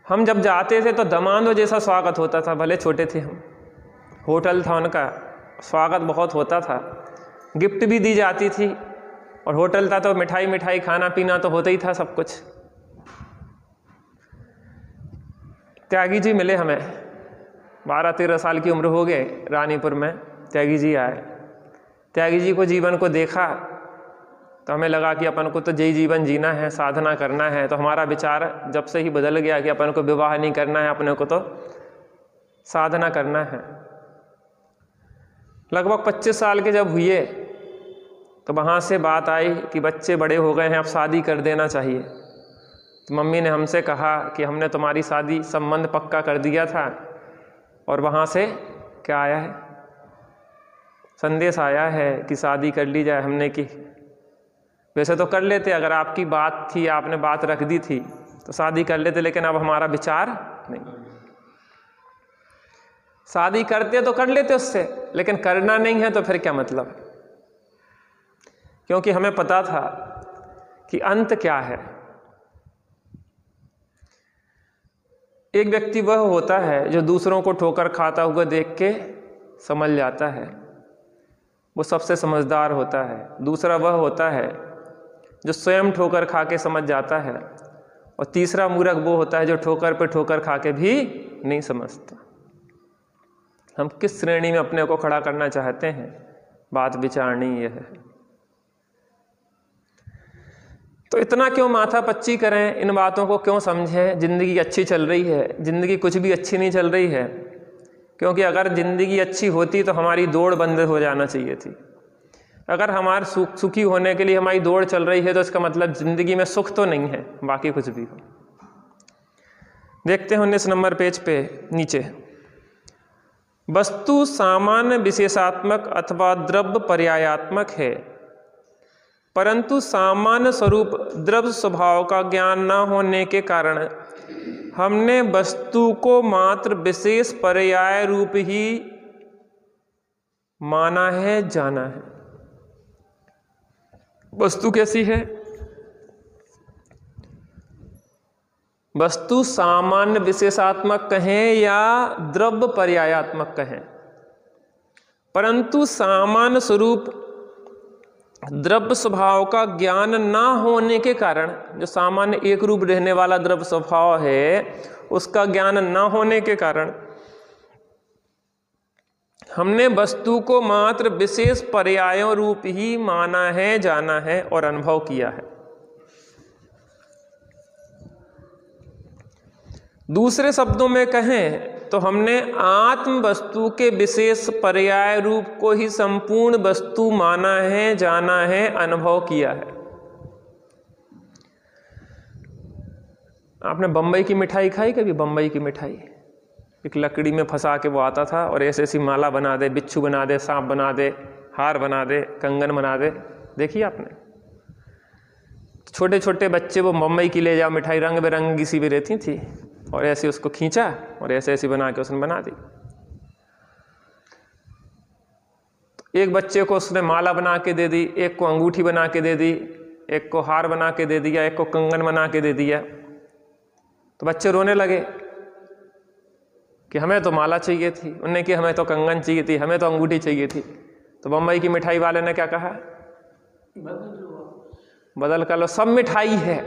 हम जब जाते थे तो दमादों जैसा स्वागत होता था, भले छोटे थे हम। होटल था उनका, स्वागत बहुत होता था, गिफ्ट भी दी जाती थी, और होटल था तो मिठाई मिठाई खाना पीना तो होता ही था सब कुछ। त्यागी जी मिले हमें, 12-13 साल की उम्र हो गए, रानीपुर में त्यागी जी आए। त्यागी जी को जीवन को देखा तो हमें लगा कि अपन को तो यही जीवन जीना है, साधना करना है। तो हमारा विचार जब से ही बदल गया कि अपन को विवाह नहीं करना है, अपने को तो साधना करना है। लगभग 25 साल के जब हुए तो वहाँ से बात आई कि बच्चे बड़े हो गए हैं, अब शादी कर देना चाहिए। तो मम्मी ने हमसे कहा कि हमने तुम्हारी शादी संबंध पक्का कर दिया था, और वहाँ से क्या आया है? संदेश आया है कि शादी कर ली जाए। हमने की वैसे तो कर लेते, अगर आपकी बात थी, आपने बात रख दी थी तो शादी कर लेते, लेकिन अब हमारा विचार नहीं। शादी करते तो कर लेते उससे, लेकिन करना नहीं है तो फिर क्या मतलब? क्योंकि हमें पता था कि अंत क्या है। एक व्यक्ति वह होता है जो दूसरों को ठोकर खाता हुआ देख के समझ जाता है, वो सबसे समझदार होता है। दूसरा वह होता है जो स्वयं ठोकर खा के समझ जाता है, और तीसरा मूर्ख वो होता है जो ठोकर पे ठोकर खा के भी नहीं समझता। हम किस श्रेणी में अपने को खड़ा करना चाहते हैं, बात विचारनी यह है। तो इतना क्यों माथा पच्ची करें, इन बातों को क्यों समझें? जिंदगी अच्छी चल रही है, जिंदगी कुछ भी अच्छी नहीं चल रही है। क्योंकि अगर जिंदगी अच्छी होती तो हमारी दौड़ बंद हो जाना चाहिए थी। अगर हमारे सुखी होने के लिए हमारी दौड़ चल रही है तो इसका मतलब जिंदगी में सुख तो नहीं है, बाकी कुछ भी हो। देखते हैं 19 नंबर पेज पे नीचे, वस्तु सामान्य विशेषात्मक अथवा द्रव्य पर्यायात्मक है, परंतु सामान्य स्वरूप द्रव्य स्वभाव का ज्ञान न होने के कारण हमने वस्तु को मात्र विशेष पर्याय रूप ही माना है, जाना है। वस्तु कैसी है? वस्तु सामान्य विशेषात्मक कहें या द्रव्य पर्यायात्मक कहें, परंतु सामान्य स्वरूप द्रव्य स्वभाव का ज्ञान ना होने के कारण, जो सामान्य एक रूप रहने वाला द्रव्य स्वभाव है उसका ज्ञान ना होने के कारण हमने वस्तु को मात्र विशेष पर्यायों रूप ही माना है, जाना है और अनुभव किया है। दूसरे शब्दों में कहें तो हमने आत्म वस्तु के विशेष पर्याय रूप को ही संपूर्ण वस्तु माना है, जाना है, अनुभव किया है। आपने बम्बई की मिठाई खाई कभी? बम्बई की मिठाई एक लकड़ी में फंसा के वो आता था और ऐसे ऐसी माला बना दे, बिच्छू बना दे, सांप बना दे, हार बना दे, कंगन बना दे, देखिए आपने? छोटे छोटे बच्चे वो बम्बई की ले जाओ मिठाई, रंग बिरंगी सी भी रहती थी, और ऐसे उसको खींचा और ऐसे ऐसी बना के उसने बना दी। एक बच्चे को उसने माला बना के दे दी, एक को अंगूठी बना के दे दी, एक को हार बना के दे दिया, एक को कंगन बना के दे दिया। तो बच्चे रोने लगे कि हमें तो माला चाहिए थी, उन्होंने कि हमें तो कंगन चाहिए थी, हमें तो अंगूठी चाहिए थी। तो बम्बई की मिठाई वाले ने क्या कहा? बदल कर लो, सब मिठाई है,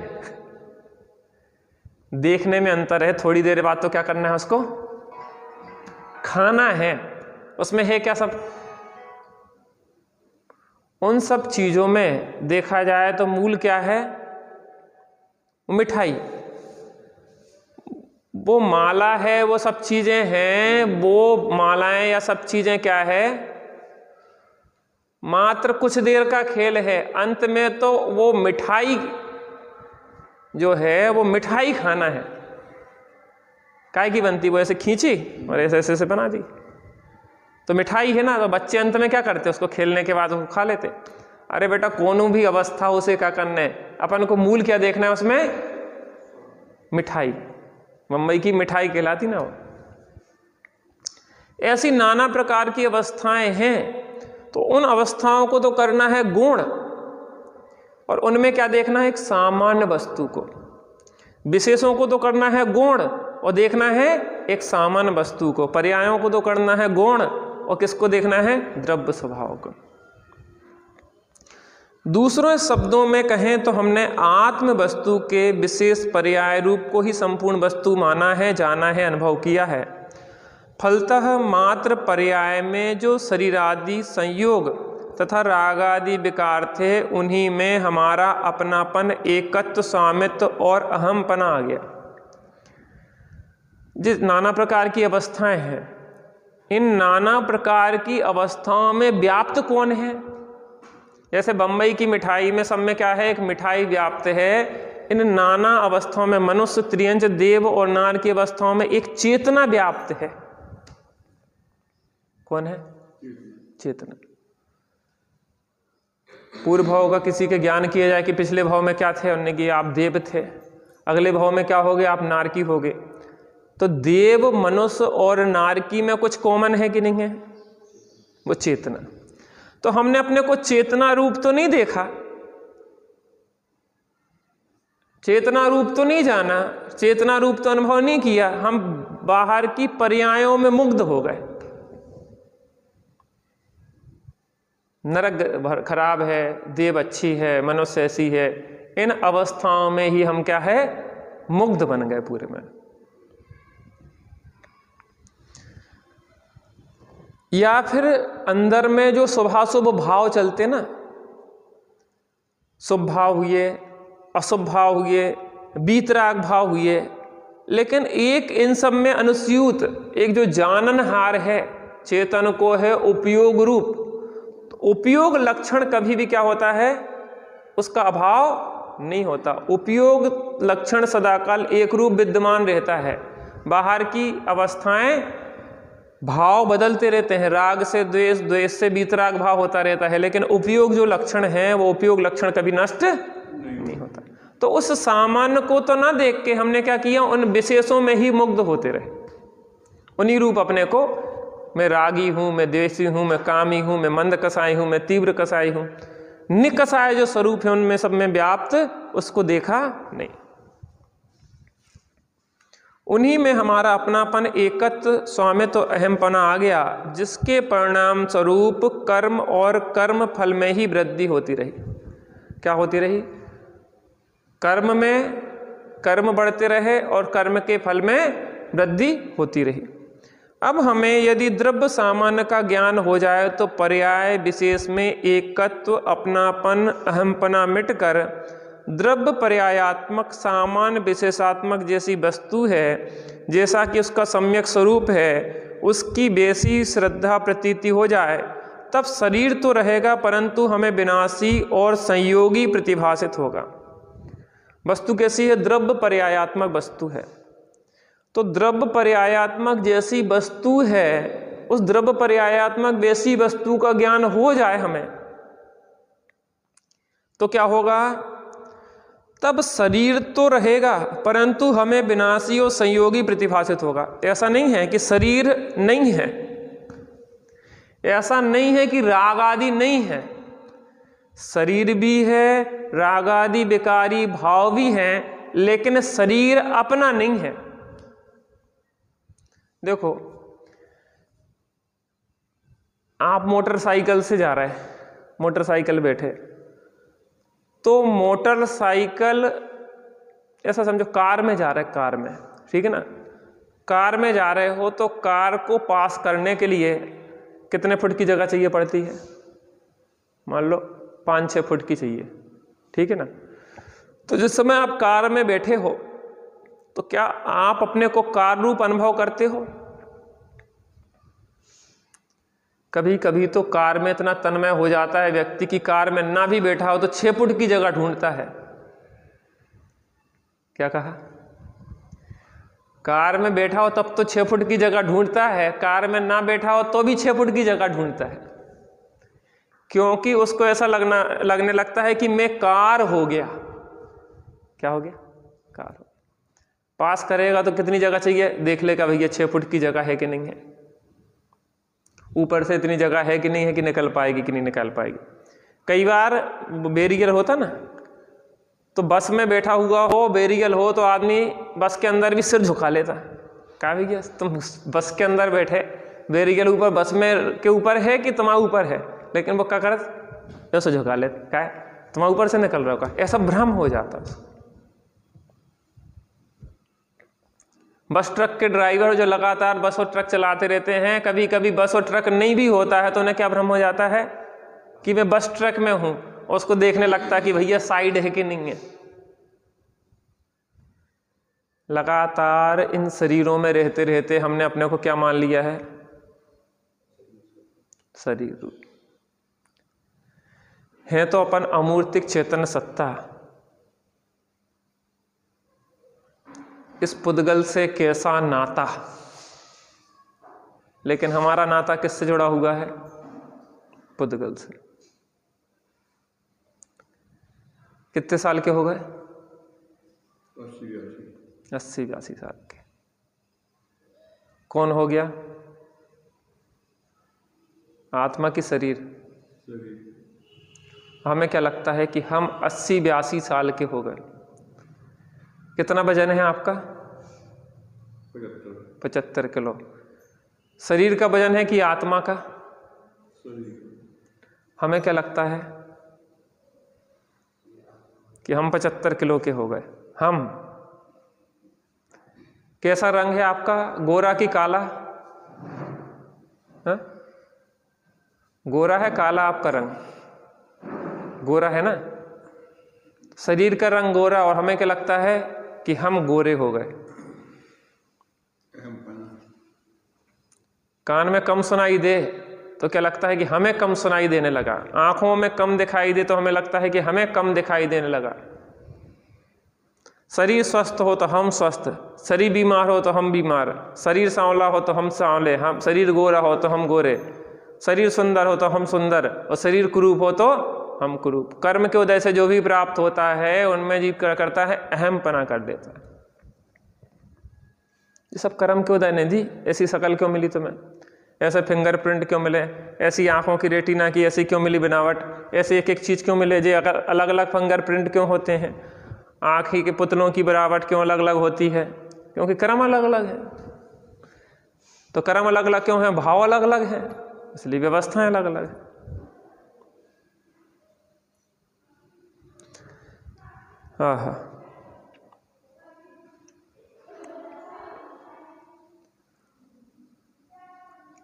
देखने में अंतर है, थोड़ी देर बाद तो क्या करना है, उसको खाना है। उसमें है क्या? सब उन सब चीजों में देखा जाए तो मूल क्या है? मिठाई। वो माला है, वो सब चीजें हैं, वो मालाएं या सब चीजें क्या है? मात्र कुछ देर का खेल है। अंत में तो वो मिठाई जो है वो मिठाई खाना है। काय की बनती? वो ऐसे खींची और ऐसे ऐसे से बना दी तो मिठाई है ना। तो बच्चे अंत में क्या करते? उसको खेलने के बाद उसको खा लेते। अरे बेटा, कोनो भी अवस्था उसे क्या करना है, अपन को मूल क्या देखना है उसमें? मिठाई। मुंबई की मिठाई कहलाती ना वो। ऐसी नाना प्रकार की अवस्थाएं हैं, तो उन अवस्थाओं को तो करना है गुण, और उनमें क्या देखना है? एक सामान्य वस्तु को। विशेषों को तो करना है गुण और देखना है एक सामान्य वस्तु को। पर्यायों को तो करना है गुण और किसको देखना है? द्रव्य स्वभाव को। दूसरे शब्दों में कहें तो हमने आत्म वस्तु के विशेष पर्याय रूप को ही संपूर्ण वस्तु माना है, जाना है, अनुभव किया है। फलतः मात्र पर्याय में जो शरीरादि संयोग तथा राग आदि विकार थे, उन्हीं में हमारा अपनापन, एकत्व, स्वामित्व और अहमपना आ गया। जिस नाना प्रकार की अवस्थाएं हैं, इन नाना प्रकार की अवस्थाओं में व्याप्त कौन है? जैसे बम्बई की मिठाई में सब में क्या है? एक मिठाई व्याप्त है। इन नाना अवस्थाओं में मनुष्य, त्रियंच, देव और नार की अवस्थाओं में एक चेतना व्याप्त है। कौन है? चेतना। पूर्व भाव का किसी के ज्ञान किया जाए कि पिछले भाव में क्या थे, उन्होंने कि आप देव थे, अगले भाव में क्या हो गए? आप नारकी हो गए। तो देव, मनुष्य और नारकी में कुछ कॉमन है कि नहीं है? वो चेतना। तो हमने अपने को चेतना रूप तो नहीं देखा, चेतना रूप तो नहीं जाना, चेतना रूप तो अनुभव नहीं किया, हम बाहर की पर्यायों में मुग्ध हो गए। नरक खराब है, देव अच्छी है, मनुष्य ऐसी है, इन अवस्थाओं में ही हम क्या है? मुग्ध बन गए पूरे में। या फिर अंदर में जो शुभाशुभ भाव चलते ना, शुभ भाव हुए, अशुभ भाव हुए, वीतराग भाव हुए, लेकिन एक इन सब में अनुस्यूत एक जो जाननहार है, चेतन को है उपयोग रूप। तो उपयोग लक्षण कभी भी क्या होता है? उसका अभाव नहीं होता। उपयोग लक्षण सदाकाल एक रूप विद्यमान रहता है। बाहर की अवस्थाएं भाव बदलते रहते हैं, राग से द्वेष, द्वेष से वीतराग भाव होता रहता है, लेकिन उपयोग जो लक्षण है वो उपयोग लक्षण कभी नष्ट नहीं होता। तो उस सामान्य को तो ना देख के हमने क्या किया, उन विशेषों में ही मुग्ध होते रहे, उन्हीं रूप अपने को, मैं रागी हूं, मैं द्वेषी हूं, मैं कामी हूं, मैं मंद कसाई हूं, मैं तीव्र कसाई हूं, निकसाय जो स्वरूप है उनमें सब में व्याप्त, उसको देखा नहीं। उन्हीं में हमारा अपनापन, एकत्व, स्वामित्व, अहमपना आ गया, जिसके परिणाम स्वरूप कर्म और कर्म फल में ही वृद्धि होती रही। क्या होती रही? कर्म में कर्म बढ़ते रहे और कर्म के फल में वृद्धि होती रही। अब हमें यदि द्रव्य सामान्य का ज्ञान हो जाए तो पर्याय विशेष में एकत्व, अपनापन, अहमपना मिटकर द्रव्य पर्यायात्मक सामान्य विशेषात्मक जैसी वस्तु है, जैसा कि उसका सम्यक स्वरूप है, उसकी बेसी श्रद्धा प्रतीति हो जाए, तब शरीर तो रहेगा परंतु हमें विनाशी और संयोगी प्रतिभासित होगा। वस्तु कैसी है? द्रव्य पर्यायात्मक वस्तु है। तो द्रव्य पर्यायात्मक जैसी वस्तु है, उस द्रव्य पर्यायात्मक वैसी वस्तु का ज्ञान हो जाए हमें, तो क्या होगा? तब शरीर तो रहेगा परंतु हमें विनाशी और संयोगी प्रतिभासित होगा। ऐसा नहीं है कि शरीर नहीं है, ऐसा नहीं है कि राग आदि नहीं है, शरीर भी है, राग आदि विकारी भाव भी हैं, लेकिन शरीर अपना नहीं है। देखो, आप मोटरसाइकिल से जा रहे हैं, मोटरसाइकिल बैठे, तो मोटरसाइकिल ऐसा समझो कार में जा रहे हैं, कार में, ठीक है ना, कार में जा रहे हो तो कार को पास करने के लिए कितने फुट की जगह चाहिए पड़ती है? मान लो 5-6 फुट की चाहिए, ठीक है ना। तो जिस समय आप कार में बैठे हो तो क्या आप अपने को कार रूप अनुभव करते हो? कभी कभी तो कार में इतना तन्मय हो जाता है व्यक्ति की कार में ना भी बैठा हो तो 6 फुट की जगह ढूंढता है। क्या कहा? कार में बैठा हो तब तो 6 फुट की जगह ढूंढता है, कार में ना बैठा हो तो भी 6 फुट की जगह ढूंढता है, क्योंकि उसको ऐसा लगने लगता है कि मैं कार हो गया। क्या हो गया? कार हो। पास करेगा तो कितनी जगह चाहिए? देख लेगा भैया 6 फुट की जगह है कि नहीं है, ऊपर से इतनी जगह है कि नहीं है, कि निकल पाएगी कि नहीं निकल पाएगी। कई बार बैरियर होता ना, तो बस में बैठा हुआ हो, बैरियर हो, तो आदमी बस के अंदर भी सिर झुका लेता। कहा भैया तुम बस के अंदर बैठे, बैरियर ऊपर बस में के ऊपर है कि तुम्हारे ऊपर है, लेकिन वो क्या करत ऐसे झुका लेता, क्या है तुम्हारे ऊपर से निकल रहा होगा, ऐसा भ्रम हो जाता है। बस ट्रक के ड्राइवर जो लगातार बस और ट्रक चलाते रहते हैं, कभी कभी बस और ट्रक नहीं भी होता है तो उन्हें क्या भ्रम हो जाता है कि मैं बस ट्रक में हूं, और उसको देखने लगता है कि भैया साइड है कि नहीं है। लगातार इन शरीरों में रहते रहते हमने अपने को क्या मान लिया है? शरीर है तो अपन अमूर्तिक चेतन सत्ता। इस पुद्गल से कैसा नाता, लेकिन हमारा नाता किससे जुड़ा हुआ है? पुद्गल से। कितने साल के हो गए? 80-82 साल के। कौन हो गया? आत्मा की शरीर। हमें क्या लगता है कि हम 80-82 साल के हो गए। कितना वजन है आपका? 75 किलो। शरीर का वजन है कि आत्मा का? हमें क्या लगता है कि हम 75 किलो के हो गए। हम कैसा रंग है आपका? गोरा कि काला? हा? गोरा है, काला आपका रंग? गोरा है ना, शरीर का रंग गोरा, और हमें क्या लगता है कि हम गोरे हो गए। कान में कम सुनाई दे तो क्या लगता है कि हमें कम सुनाई देने लगा। आंखों में कम दिखाई दे तो हमें लगता है कि हमें कम दिखाई देने लगा। शरीर स्वस्थ हो तो हम स्वस्थ, शरीर बीमार हो तो हम बीमार, शरीर सांवला हो तो हम सांवले, हम शरीर गोरा हो तो हम गोरे, शरीर सुंदर हो तो हम सुंदर, और शरीर कुरूप हो तो हम कुरूप। कर्म के उदय से जो भी प्राप्त होता है उनमें जीव क्या करता है, अहमपना कर देता है। ये सब कर्म के उदय ने दी। ऐसी शकल क्यों मिली तुम्हें, ऐसे फिंगरप्रिंट क्यों मिले, ऐसी आंखों की रेटिना की ऐसी क्यों मिली बनावट, ऐसे एक एक चीज क्यों मिले, जो अलग अलग फिंगरप्रिंट क्यों होते हैं, आँखी के पुतलों की बनावट क्यों अलग अलग होती है, क्योंकि कर्म अलग अलग है। तो कर्म अलग अलग क्यों है, भाव अलग अलग है, इसलिए व्यवस्थाएं अलग अलग है। हाँ,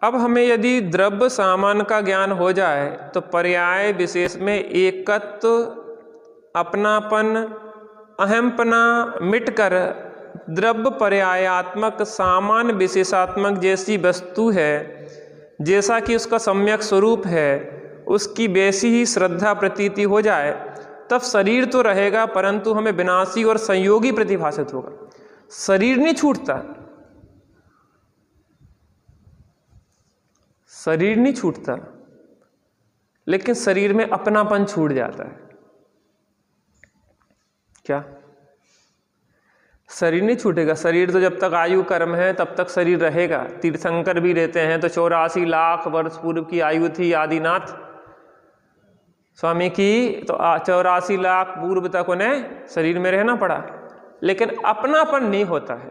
अब हमें यदि द्रव्य सामान का ज्ञान हो जाए तो पर्याय विशेष में एकत्व, अपनापन, अहमपना मिटकर द्रव्य पर्यायात्मक सामान विशेषात्मक जैसी वस्तु है, जैसा कि उसका सम्यक स्वरूप है, उसकी वैसी ही श्रद्धा प्रतीति हो जाए, तब शरीर तो रहेगा परंतु हमें विनाशी और संयोगी प्रतिभासित होगा। शरीर नहीं छूटता, शरीर नहीं छूटता, लेकिन शरीर में अपनापन छूट जाता है। क्या शरीर नहीं छूटेगा? शरीर तो जब तक आयु कर्म है तब तक शरीर रहेगा। तीर्थंकर भी रहते हैं तो 84 लाख वर्ष पूर्व की आयु थी आदिनाथ स्वामी की, तो 84 लाख पूर्व तक उन्हें शरीर में रहना पड़ा, लेकिन अपनापन नहीं होता है।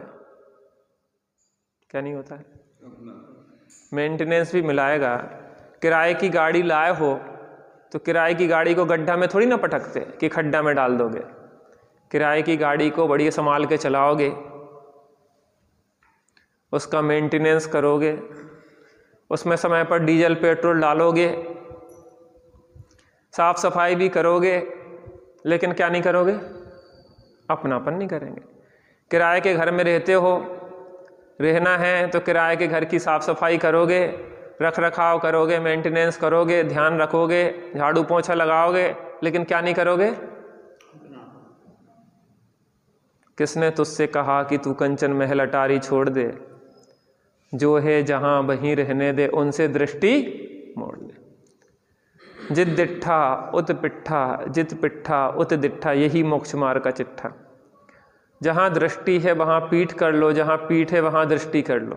क्या नहीं होता है? मेंटेनेंस भी मिलाएगा। किराए की गाड़ी लाए हो तो किराए की गाड़ी को गड्ढा में थोड़ी ना पटकते कि खड्डा में डाल दोगे। किराए की गाड़ी को बढ़िया संभाल के चलाओगे, उसका मेंटेनेंस करोगे, उसमें समय पर डीजल पेट्रोल डालोगे, साफ सफाई भी करोगे, लेकिन क्या नहीं करोगे? अपनापन नहीं करेंगे। किराए के घर में रहते हो, रहना है तो किराए के घर की साफ सफाई करोगे, रख रखाव करोगे, मेंटेनेंस करोगे, ध्यान रखोगे, झाड़ू पोंछा लगाओगे, लेकिन क्या नहीं करोगे? किसने तुझसे कहा कि तू कंचन महल अटारी छोड़ दे, जो है जहां वहीं रहने दे, उनसे दृष्टि मोड़ ले। जित दिट्ठा उत पिट्ठा, जित पिट्ठा उत दिट्ठा, यही मोक्ष मार्ग का चिट्ठा। जहां दृष्टि है वहां पीठ कर लो, जहां पीठ है वहां दृष्टि कर लो।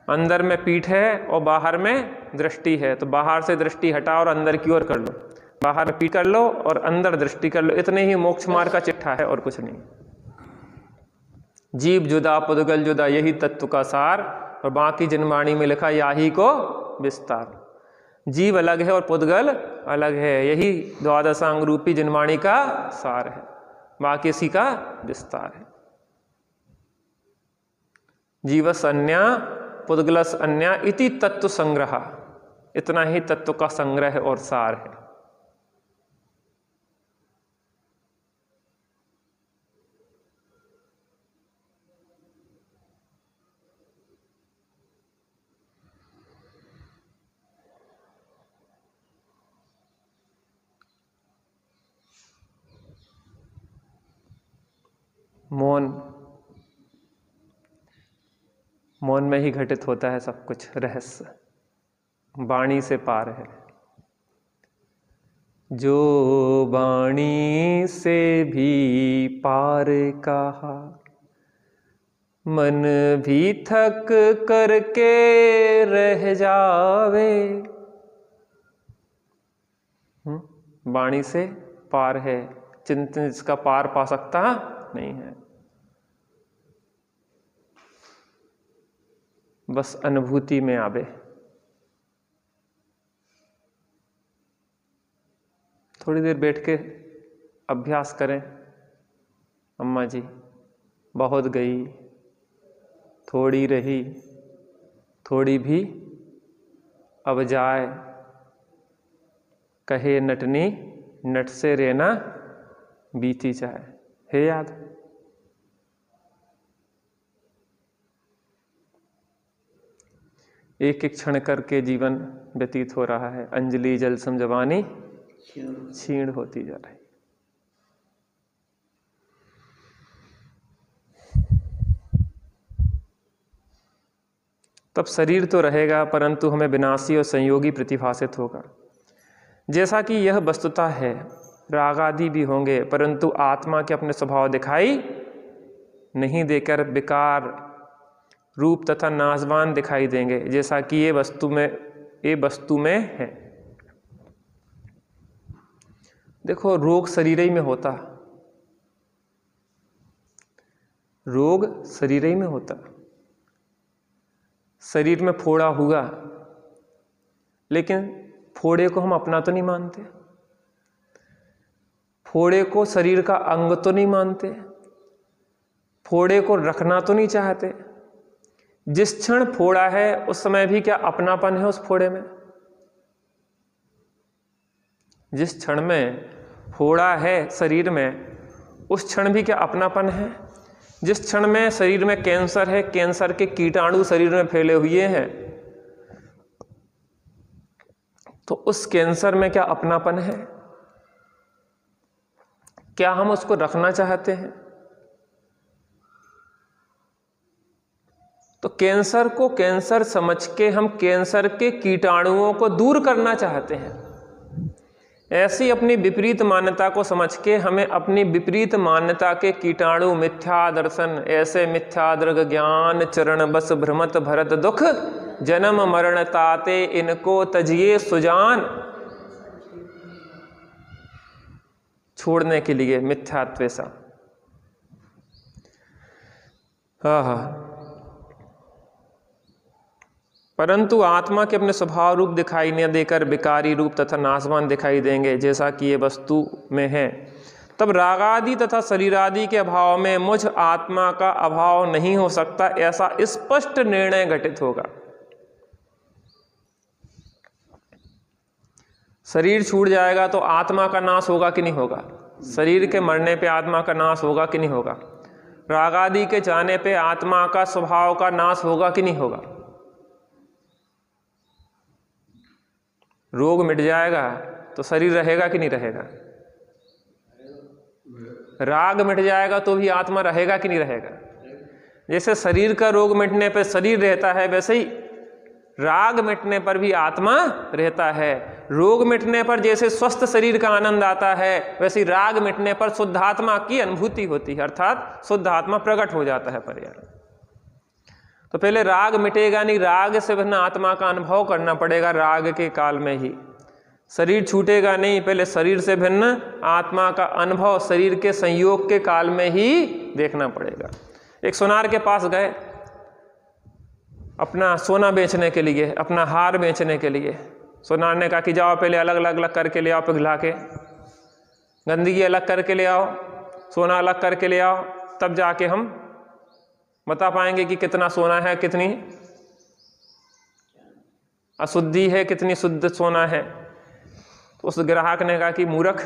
अंदर में पीठ है और बाहर में दृष्टि है, तो बाहर से दृष्टि हटाओ और अंदर की ओर कर लो। बाहर में पीठ कर लो और अंदर दृष्टि कर लो, इतने ही मोक्ष मार्ग का चिट्ठा है और कुछ नहीं। जीव जुदा पुद्गल जुदा, यही तत्व का सार, और बाकी जिनवाणी में लिखा याही को विस्तार। जीव अलग है और पुद्गल अलग है, यही द्वादशांग रूपी जिनवाणी का सार है, बाकी इसी का विस्तार है। जीवस अन्या पुद्गलस अन्या इति तत्व संग्रह, इतना ही तत्व का संग्रह और सार है। मौन, मौन में ही घटित होता है सब कुछ। रहस्य वाणी से पार है। जो वाणी से भी पार कहा, मन भी थक करके रह जावे। वाणी से पार है, चिंतन जिसका पार पा सकता नहीं है। बस अनुभूति में आवे। थोड़ी देर बैठ के अभ्यास करें। अम्मा जी बहुत गई, थोड़ी रही, थोड़ी भी अब जाए, कहे नटनी नट से रहना बीती जाए। है याद? एक एक क्षण करके जीवन व्यतीत हो रहा है। अंजलि जल सम जवानी क्षीण होती जा रही। तब शरीर तो रहेगा परंतु हमें विनाशी और संयोगी प्रतिभासित होगा। जैसा कि यह वस्तुतः है, राग आदि भी होंगे परंतु आत्मा के अपने स्वभाव दिखाई नहीं देकर विकार रूप तथा नाशवान दिखाई देंगे, जैसा कि ये वस्तु में है। देखो, रोग शरीर ही में होता, रोग शरीर ही में होता। शरीर में फोड़ा हुआ, लेकिन फोड़े को हम अपना तो नहीं मानते, फोड़े को शरीर का अंग तो नहीं मानते, फोड़े को रखना तो नहीं चाहते। जिस क्षण फोड़ा है उस समय भी क्या अपनापन है उस फोड़े में? जिस क्षण में फोड़ा है शरीर में उस क्षण भी क्या अपनापन है? जिस क्षण में शरीर में कैंसर है, कैंसर के कीटाणु शरीर में फैले हुए हैं, तो उस कैंसर में क्या अपनापन है? क्या हम उसको रखना चाहते हैं? तो कैंसर को कैंसर समझ के हम कैंसर के कीटाणुओं को दूर करना चाहते हैं। ऐसी अपनी विपरीत मान्यता को समझ के हमें अपनी विपरीत मान्यता के कीटाणु मिथ्या दर्शन, ऐसे मिथ्या दृग ज्ञान चरण बस भ्रमत भरत दुख जन्म मरण ताते इनको तजिए सुजान, छोड़ने के लिए मिथ्यात्व सा। परंतु आत्मा के अपने स्वभाव रूप दिखाई न देकर विकारी रूप तथा नाशवान दिखाई देंगे, जैसा कि ये वस्तु में है। तब रागादि तथा शरीरादि के अभाव में मुझ आत्मा का अभाव नहीं हो सकता, ऐसा स्पष्ट निर्णय घटित होगा। शरीर छूट जाएगा तो आत्मा का नाश होगा कि नहीं होगा? शरीर के मरने पे आत्मा का नाश होगा कि नहीं होगा? रागादि के जाने पे आत्मा का स्वभाव का नाश होगा कि नहीं होगा? रोग मिट जाएगा तो शरीर रहेगा कि नहीं रहेगा? राग मिट जाएगा तो भी आत्मा रहेगा कि नहीं रहेगा? जैसे शरीर का रोग मिटने पर शरीर रहता है, वैसे ही राग मिटने पर भी आत्मा रहता है। रोग मिटने पर जैसे स्वस्थ शरीर का आनंद आता है, वैसे ही राग मिटने पर शुद्ध आत्मा की अनुभूति होती है, अर्थात शुद्ध आत्मा प्रकट हो जाता है पर्याय। तो पहले राग मिटेगा नहीं, राग से भिन्न आत्मा का अनुभव करना पड़ेगा राग के काल में ही। शरीर छूटेगा नहीं, पहले शरीर से भिन्न आत्मा का अनुभव शरीर के संयोग के काल में ही देखना पड़ेगा। एक सोनार के पास गए अपना सोना बेचने के लिए, अपना हार बेचने के लिए। सोनार ने कहा कि जाओ पहले अलग अलग अलग करके ले आओ, पिघला के गंदगी अलग करके ले आओ, सोना अलग करके ले आओ, तब जाके हम बता पाएंगे कि कितना सोना है, कितनी अशुद्धि है, कितनी शुद्ध सोना है। तो उस ग्राहक ने कहा कि मूर्ख,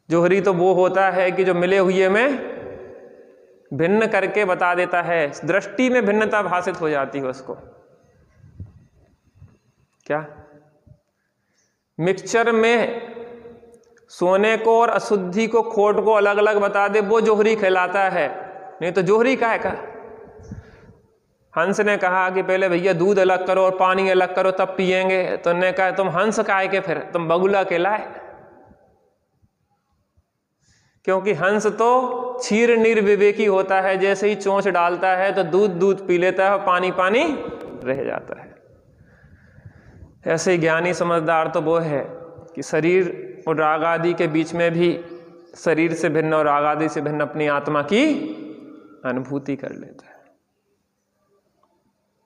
जोहरी तो वो होता है कि जो मिले हुए में भिन्न करके बता देता है, दृष्टि में भिन्नता भाषित हो जाती है उसको। क्या मिक्सचर में सोने को और अशुद्धि को, खोट को अलग अलग बता दे, वो जोहरी कहलाता है। नहीं तो जोहरी काहे का? हंस ने कहा कि पहले भैया दूध अलग करो और पानी अलग करो तब पिएंगे। तो उन्होंने कहा तुम हंस काहे के, फिर तुम बगुला कहलाए। क्योंकि हंस तो क्षीर निर्विवेकी होता है, जैसे ही चोंच डालता है तो दूध दूध पी लेता है और पानी पानी रह जाता है। ऐसे ज्ञानी समझदार तो वो है कि शरीर और राग आदि के बीच में भी शरीर से भिन्न और राग आदि से भिन्न अपनी आत्मा की अनुभूति कर लेता है।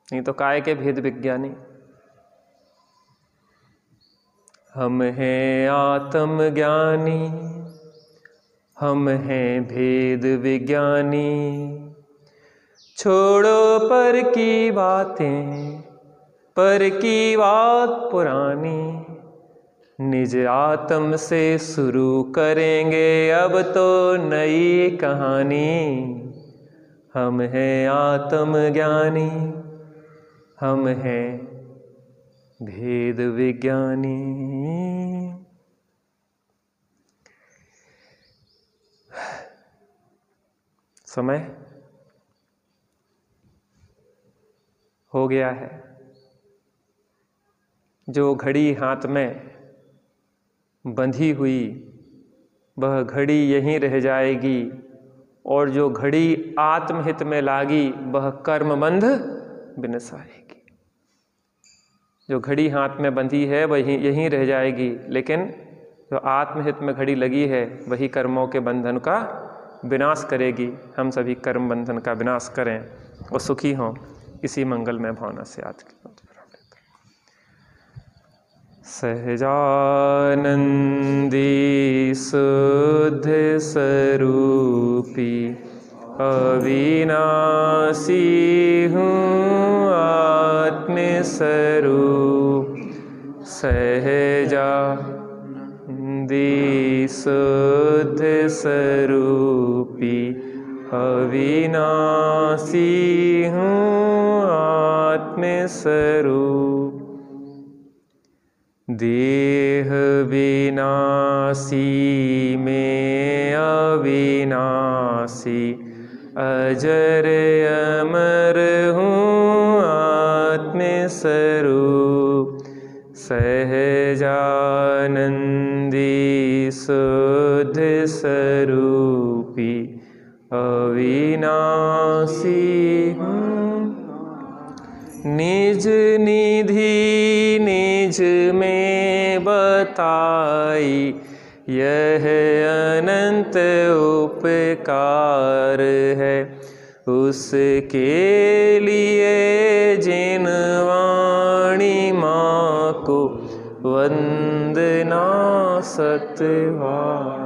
नहीं तो काय के भेद विज्ञानी। हम हैं आत्म ज्ञानी, हम हैं भेद विज्ञानी, छोड़ो पर की बातें, पर की बात पुरानी, निज आत्म से शुरू करेंगे अब तो नई कहानी। हम हैं आत्म ज्ञानी, हम हैं भेद विज्ञानी। समय हो गया है। जो घड़ी हाथ में बंधी हुई वह घड़ी यहीं रह जाएगी, और जो घड़ी आत्महित में लागी वह कर्मबंध बिनसाएगी। जो घड़ी हाथ में बंधी है वह यहीं रह जाएगी, लेकिन जो आत्महित में घड़ी लगी है वही कर्मों के बंधन का विनाश करेगी। हम सभी कर्म बंधन का विनाश करें और सुखी हों। इसी मंगलमय भावना से आज की बात सहजानंदी शुद्ध स्वरूपी अविनाशी हूँ आत्मस्वरूप। सहजानंदी शुद्ध स्वरूपी अविनाशी हूँ आत्मस्वरूप। देह विनाशी में अविनाशी अजर अमर हूँ आत्मस्वरूप। सहजानंदी शुद्ध स्वरूपी अविनाशी हूँ। निज निधि निज में बताई यह अनंत उपकार है। उसके लिए जिन वाणी माँ को वंदना सतवार।